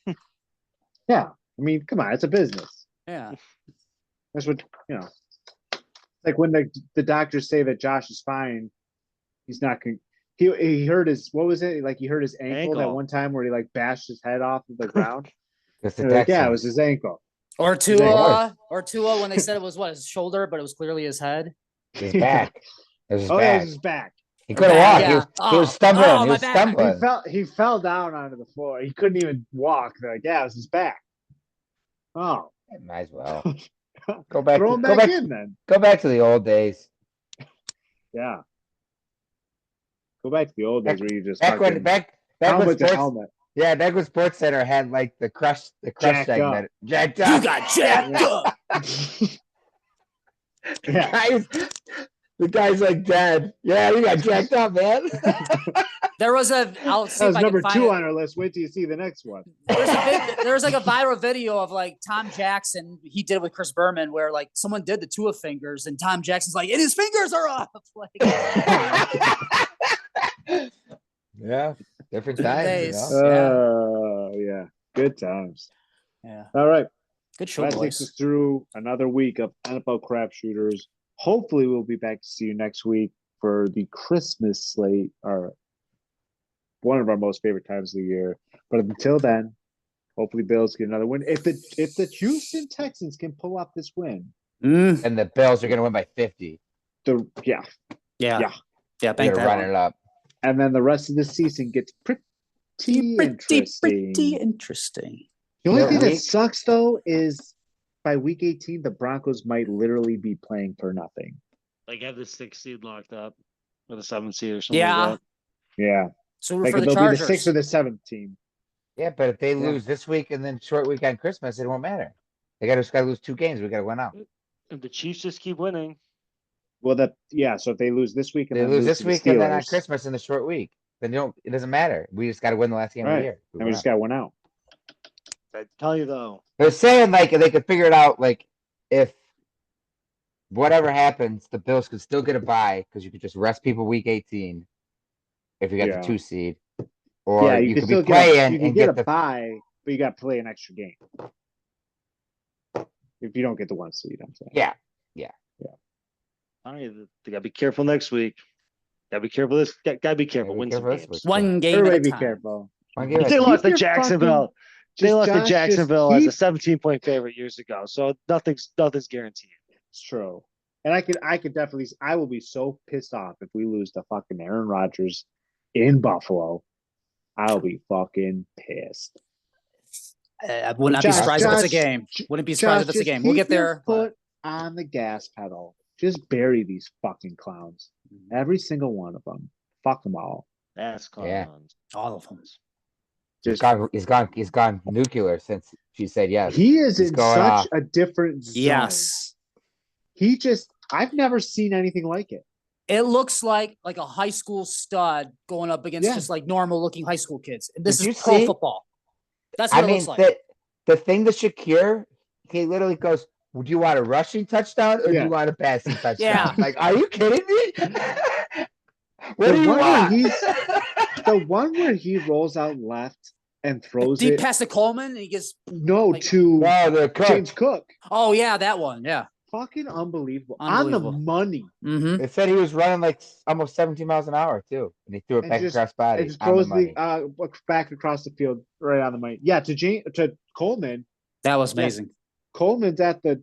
Speaker 1: Yeah, I mean, come on, it's a business.
Speaker 2: Yeah,
Speaker 1: That's what Like when the doctors say that Josh is fine, he's not. He hurt his what was it? Like he hurt his ankle that one time where he like bashed his head off the ground.
Speaker 3: It's the
Speaker 1: They're like, yeah, it
Speaker 3: Texans.
Speaker 1: was his ankle.
Speaker 2: or
Speaker 3: was.
Speaker 2: Tua when they said it was his shoulder, but it was clearly his head.
Speaker 3: His back. It was his
Speaker 1: Oh, yeah, it
Speaker 3: back.
Speaker 1: was his back.
Speaker 3: He couldn't
Speaker 2: Back,
Speaker 3: walk.
Speaker 2: yeah.
Speaker 3: He was stumbling.
Speaker 2: Oh,
Speaker 3: he
Speaker 2: my
Speaker 3: was
Speaker 2: back.
Speaker 3: stumbling.
Speaker 1: He fell down onto the floor. He couldn't even walk. They're like, yeah, it was his back. Oh,
Speaker 3: Might as well. Go back.
Speaker 1: throw him
Speaker 3: Go
Speaker 1: back
Speaker 3: back.
Speaker 1: in then.
Speaker 3: Go back to the old days.
Speaker 1: Yeah. Go back to the old days where you just
Speaker 3: Back when
Speaker 1: fucking
Speaker 3: back when
Speaker 1: helmet to
Speaker 3: sports.
Speaker 1: helmet.
Speaker 3: Yeah, back when Sports Center had like the crush
Speaker 1: Jacked
Speaker 3: segment. Jacked
Speaker 2: You
Speaker 3: up.
Speaker 2: got jacked up.
Speaker 1: Yeah.
Speaker 3: The guy's like dead. Yeah, you got jacked up, man.
Speaker 2: There was I'll see
Speaker 1: That
Speaker 2: if
Speaker 1: was
Speaker 2: I
Speaker 1: number
Speaker 2: can find
Speaker 1: 2
Speaker 2: it.
Speaker 1: on our list. Wait till you see the next one.
Speaker 2: There's like a viral video of like Tom Jackson. He did it with Chris Berman, where like someone did the Tua fingers, and Tom Jackson's like, and his fingers are up. Like,
Speaker 3: Yeah, different times.
Speaker 2: days.
Speaker 3: You know?
Speaker 1: Yeah. Good times.
Speaker 2: yeah,
Speaker 1: All right.
Speaker 2: good show,
Speaker 1: That takes us
Speaker 2: boys.
Speaker 1: through another week of NFL Crapshooters. Hopefully, we'll be back to see you next week for the Christmas slate, or one of our most favorite times of the year. But until then, hopefully, Bills get another win. If the Houston Texans can pull off this win,
Speaker 3: And the Bills are gonna win by 50.
Speaker 2: Yeah,
Speaker 1: Yeah.
Speaker 3: They're
Speaker 2: Bank
Speaker 3: gonna
Speaker 2: that
Speaker 3: run
Speaker 2: one.
Speaker 3: it up.
Speaker 1: and then the rest of the season gets pretty interesting.
Speaker 2: Pretty interesting.
Speaker 1: The only
Speaker 3: Yeah,
Speaker 1: thing that
Speaker 3: week-
Speaker 1: sucks though is by week 18, the Broncos might literally be playing for nothing.
Speaker 4: Like have the 6th seed locked up or the 7th seed or something
Speaker 2: Yeah.
Speaker 4: like that.
Speaker 1: Yeah,
Speaker 2: So
Speaker 1: like
Speaker 2: for the
Speaker 1: they'll be the
Speaker 2: Chargers,
Speaker 1: 6th or the 7th team.
Speaker 3: Yeah, but if they
Speaker 1: Yeah.
Speaker 3: lose this week and then short week on Christmas, it won't matter. They gotta lose 2 games. We gotta win out.
Speaker 4: If the Chiefs just keep winning,
Speaker 1: Well, so if they lose this week and
Speaker 3: They
Speaker 1: then
Speaker 3: lose
Speaker 1: lose
Speaker 3: this
Speaker 1: to the
Speaker 3: week and then on
Speaker 1: Steelers,
Speaker 3: Christmas in the short week. Then it doesn't matter. We just got to win the last game of the
Speaker 1: right?
Speaker 3: year.
Speaker 1: And we just got one out.
Speaker 4: I tell you though,
Speaker 3: They're saying like they could figure it out. Like if whatever happens, the Bills could still get a bye because you could just rest people week 18 if you got
Speaker 1: Yeah.
Speaker 3: the 2 seed, or
Speaker 1: Yeah,
Speaker 3: you
Speaker 1: can
Speaker 3: could be
Speaker 1: still
Speaker 3: playing
Speaker 1: you can
Speaker 3: and
Speaker 1: get
Speaker 3: get
Speaker 1: a
Speaker 3: the
Speaker 1: bye, but you got to play an extra game. If you don't get the 1 seed, I'm saying.
Speaker 3: yeah.
Speaker 4: I don't even. They gotta be careful next week. Gotta be careful. Gotta be careful.
Speaker 3: be
Speaker 4: Win some
Speaker 3: careful this
Speaker 4: games.
Speaker 3: week.
Speaker 2: One game at
Speaker 1: Everybody
Speaker 2: a
Speaker 1: be
Speaker 2: time.
Speaker 1: careful.
Speaker 3: One game at
Speaker 4: They
Speaker 3: a
Speaker 4: lost to
Speaker 1: your
Speaker 4: Jacksonville. They
Speaker 1: Just
Speaker 4: lost to
Speaker 1: Josh, just
Speaker 4: Jacksonville as a
Speaker 1: keep-
Speaker 4: 17-point favorite years ago. So nothing's guaranteed.
Speaker 1: It's true. And I could definitely, I will be so pissed off if we lose to fucking Aaron Rodgers in Buffalo. I'll be fucking pissed.
Speaker 2: I would not be
Speaker 1: Josh,
Speaker 2: surprised if it's a
Speaker 1: Josh,
Speaker 2: game. Wouldn't be surprised if it's a
Speaker 1: just
Speaker 2: game. We'll
Speaker 1: keep
Speaker 2: get there.
Speaker 1: your foot on the gas pedal. Just bury these fucking clowns. Every single one of them. Fuck them all.
Speaker 4: That's
Speaker 3: Yeah.
Speaker 4: clowns.
Speaker 2: All of them.
Speaker 3: He's
Speaker 1: Just
Speaker 3: he's gone nuclear since she said yes.
Speaker 1: he is
Speaker 3: He's
Speaker 1: in
Speaker 3: going
Speaker 1: such
Speaker 3: off.
Speaker 1: a different zone.
Speaker 2: Yes.
Speaker 1: I've never seen anything like it.
Speaker 2: It looks like a high school stud going up against
Speaker 1: Yeah.
Speaker 2: just like normal looking high school kids. This
Speaker 3: Did you
Speaker 2: is pro
Speaker 3: see-
Speaker 2: football. That's what
Speaker 3: I
Speaker 2: it
Speaker 3: mean,
Speaker 2: looks like.
Speaker 3: the thing to Shakir, he literally goes, "Would you want a rushing touchdown or do
Speaker 1: Yeah.
Speaker 3: you want a passing touchdown?"
Speaker 2: Yeah.
Speaker 3: Like, are you kidding me? What
Speaker 1: The
Speaker 3: do you
Speaker 1: one where
Speaker 3: want?
Speaker 1: The one where he rolls out left and throws
Speaker 2: Deep
Speaker 1: it.
Speaker 2: pass to Coleman, and he gets.
Speaker 1: No,
Speaker 2: like-
Speaker 1: to
Speaker 3: No, the cook.
Speaker 1: James Cook.
Speaker 2: Oh yeah, that one. Yeah.
Speaker 1: Fucking unbelievable.
Speaker 2: Unbelievable.
Speaker 1: On the money.
Speaker 2: Mm-hmm.
Speaker 3: It said he was running like almost 17 miles an hour too, and he threw it
Speaker 1: And
Speaker 3: back
Speaker 1: just-
Speaker 3: across body
Speaker 1: It just
Speaker 3: on the
Speaker 1: throws
Speaker 3: money.
Speaker 1: back across the field right on the money. Yeah, to Coleman.
Speaker 2: That was
Speaker 1: Yeah.
Speaker 2: amazing.
Speaker 1: Coleman's at the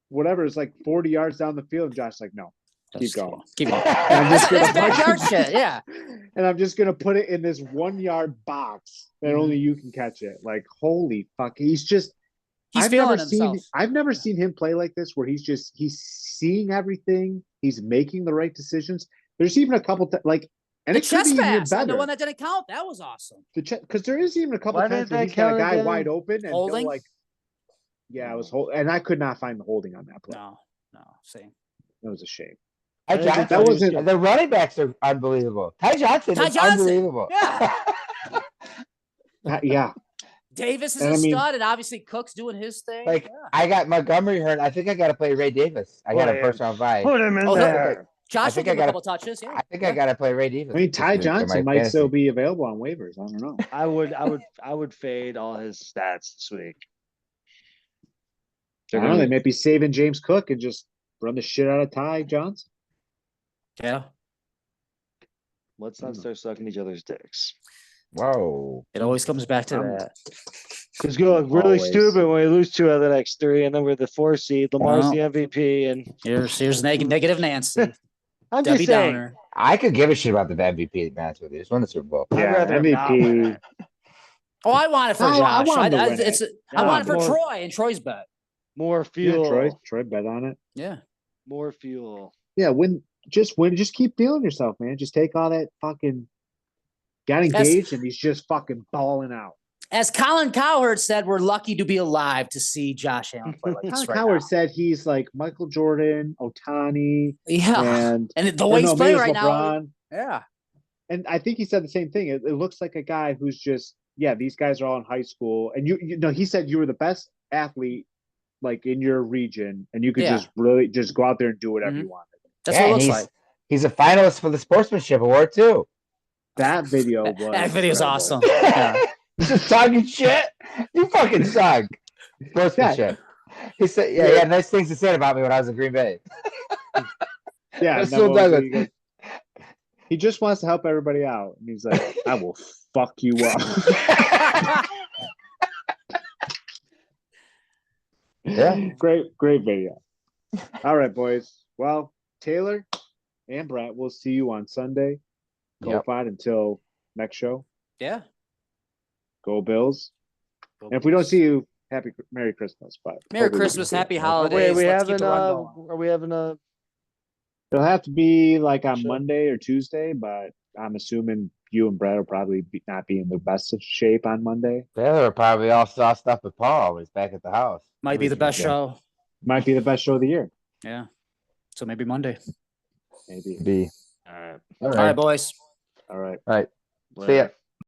Speaker 1: whatever, it's like 40 yards down the field. And Josh's like, no. Keep going.
Speaker 2: Keep going.
Speaker 1: I'm just
Speaker 2: That's
Speaker 1: gonna-
Speaker 2: backyard shit. Yeah.
Speaker 1: And I'm just gonna put it in this 1 yard box that
Speaker 2: Mhm.
Speaker 1: only you can catch it. Like, holy fuck. He's just
Speaker 2: He's
Speaker 1: I've
Speaker 2: feeling
Speaker 1: never seen
Speaker 2: himself.
Speaker 1: I've never seen him play like this where he's seeing everything, he's making the right decisions. There's even a couple like and
Speaker 2: The
Speaker 1: it could be
Speaker 2: chest
Speaker 1: even
Speaker 2: pass on the
Speaker 1: better.
Speaker 2: one that didn't count. That was awesome.
Speaker 1: Because there is even a couple
Speaker 4: Why
Speaker 1: times
Speaker 4: didn't
Speaker 1: where
Speaker 4: that
Speaker 1: he's got a
Speaker 4: count
Speaker 1: guy
Speaker 4: again?
Speaker 1: wide open and he'll
Speaker 2: Holding?
Speaker 1: like yeah, it was and I could not find the holding on that play.
Speaker 2: No. Same.
Speaker 1: It was a shame.
Speaker 3: Ty
Speaker 4: I think
Speaker 3: Johnson,
Speaker 1: that wasn't-
Speaker 4: good.
Speaker 3: the running backs are unbelievable. Ty Johnson
Speaker 2: Ty
Speaker 3: is
Speaker 2: Johnson,
Speaker 3: unbelievable.
Speaker 2: yeah.
Speaker 1: Yeah.
Speaker 2: Davis is
Speaker 1: And
Speaker 2: a
Speaker 1: I mean-
Speaker 2: stud, and obviously Cook's doing his thing.
Speaker 3: Like
Speaker 2: Yeah.
Speaker 3: I got Montgomery hurt. I think I got to play Ray Davis. I got a
Speaker 4: Play
Speaker 3: first round bye.
Speaker 4: Put him in
Speaker 2: Oh,
Speaker 4: there.
Speaker 2: Josh will
Speaker 3: think
Speaker 2: give
Speaker 3: I
Speaker 2: him a
Speaker 3: gotta-
Speaker 2: couple touches. Yeah.
Speaker 3: I think I got to play Ray Davis.
Speaker 1: I mean
Speaker 3: this
Speaker 1: Ty
Speaker 3: week for my
Speaker 1: Johnson might still
Speaker 3: fantasy.
Speaker 1: be available on waivers. I don't know.
Speaker 4: I would fade all his stats this week.
Speaker 1: I don't know, they might be saving James Cook and just run the shit out of Ty Johnson.
Speaker 2: Yeah.
Speaker 4: Let's not start sucking each other's dicks.
Speaker 3: Whoa.
Speaker 2: It always comes back to
Speaker 1: Um,
Speaker 2: that.
Speaker 4: It's gonna look really
Speaker 1: Always.
Speaker 4: stupid when we lose 2 out of the next 3, and then we're the 4 seed. Lamar's
Speaker 2: Well.
Speaker 4: the MVP, and
Speaker 2: Here's negative Nancy.
Speaker 4: I'm
Speaker 2: Debbie
Speaker 4: just saying.
Speaker 2: Downer.
Speaker 3: I could give a shit about the MVP, to be honest with you. Just won the Super Bowl.
Speaker 4: I'd
Speaker 1: Yeah,
Speaker 4: rather not win
Speaker 1: MVP.
Speaker 4: it.
Speaker 2: Oh, I want it for
Speaker 1: No, I
Speaker 2: Josh.
Speaker 1: want him to
Speaker 2: I
Speaker 1: win it.
Speaker 2: want it for
Speaker 4: More-
Speaker 2: Troy and Troy's bet.
Speaker 4: More
Speaker 1: Yeah,
Speaker 4: fuel.
Speaker 1: Troy bet on it.
Speaker 2: Yeah.
Speaker 4: More fuel.
Speaker 1: Yeah, win. Just keep feeling yourself, man. Just take all that fucking got
Speaker 2: That's-
Speaker 1: engaged and he's just fucking balling out.
Speaker 2: As Colin Cowherd said, we're lucky to be alive to see Josh Allen play like this
Speaker 1: Colin
Speaker 2: right
Speaker 1: Cowherd
Speaker 2: now.
Speaker 1: said he's like Michael Jordan, Otani,
Speaker 2: Yeah.
Speaker 1: and
Speaker 2: And the
Speaker 1: or
Speaker 2: way
Speaker 1: no,
Speaker 2: he's
Speaker 1: maybe
Speaker 2: playing
Speaker 1: it's
Speaker 2: right now.
Speaker 1: LeBron.
Speaker 2: Yeah.
Speaker 1: And I think he said the same thing. It looks like a guy who's just, yeah, these guys are all in high school. And you know, he said you were the best athlete like in your region, and you could
Speaker 2: Yeah.
Speaker 1: just really just go out there and do whatever
Speaker 2: Mhm.
Speaker 1: you wanted.
Speaker 2: That's
Speaker 3: Yeah,
Speaker 2: what it
Speaker 3: and
Speaker 2: looks like.
Speaker 3: He's a finalist for the Sportsmanship Award too.
Speaker 1: That video was
Speaker 2: That video's
Speaker 1: incredible.
Speaker 2: awesome. Yeah.
Speaker 3: Just talking shit. You fucking suck. Sportsmanship. He said, yeah, he had nice things to say about me when I was in Green Bay.
Speaker 1: Yeah,
Speaker 3: That's
Speaker 1: and
Speaker 3: so
Speaker 1: then
Speaker 3: Douglas.
Speaker 1: he just wants to help everybody out. And he's like, I will fuck you up.
Speaker 3: Yeah.
Speaker 1: Great video. All right, boys. Well, Taylor and Brett, we'll see you on Sunday. Go
Speaker 3: Yep.
Speaker 1: fight until next show.
Speaker 2: Yeah.
Speaker 1: Go Bills. And if we don't see you, Merry Christmas. But
Speaker 2: Merry
Speaker 1: hopefully we
Speaker 2: Christmas,
Speaker 1: can see you.
Speaker 2: happy
Speaker 4: Are
Speaker 2: holidays.
Speaker 4: we
Speaker 2: Let's keep
Speaker 4: having
Speaker 2: the run going.
Speaker 4: are we having a
Speaker 1: It'll have to be like on
Speaker 4: Sure.
Speaker 1: Monday or Tuesday, but I'm assuming you and Brett will probably not be in the best of shape on Monday.
Speaker 3: They were probably all saw stuff with Paul when he's back at the house.
Speaker 2: Might be the best show.
Speaker 1: Might be the best show of the year.
Speaker 2: Yeah. So maybe Monday.
Speaker 1: Maybe.
Speaker 3: B.
Speaker 4: All right.
Speaker 3: All
Speaker 2: All right,
Speaker 3: right.
Speaker 2: boys.
Speaker 1: All right.
Speaker 3: All right. See ya.
Speaker 4: Later.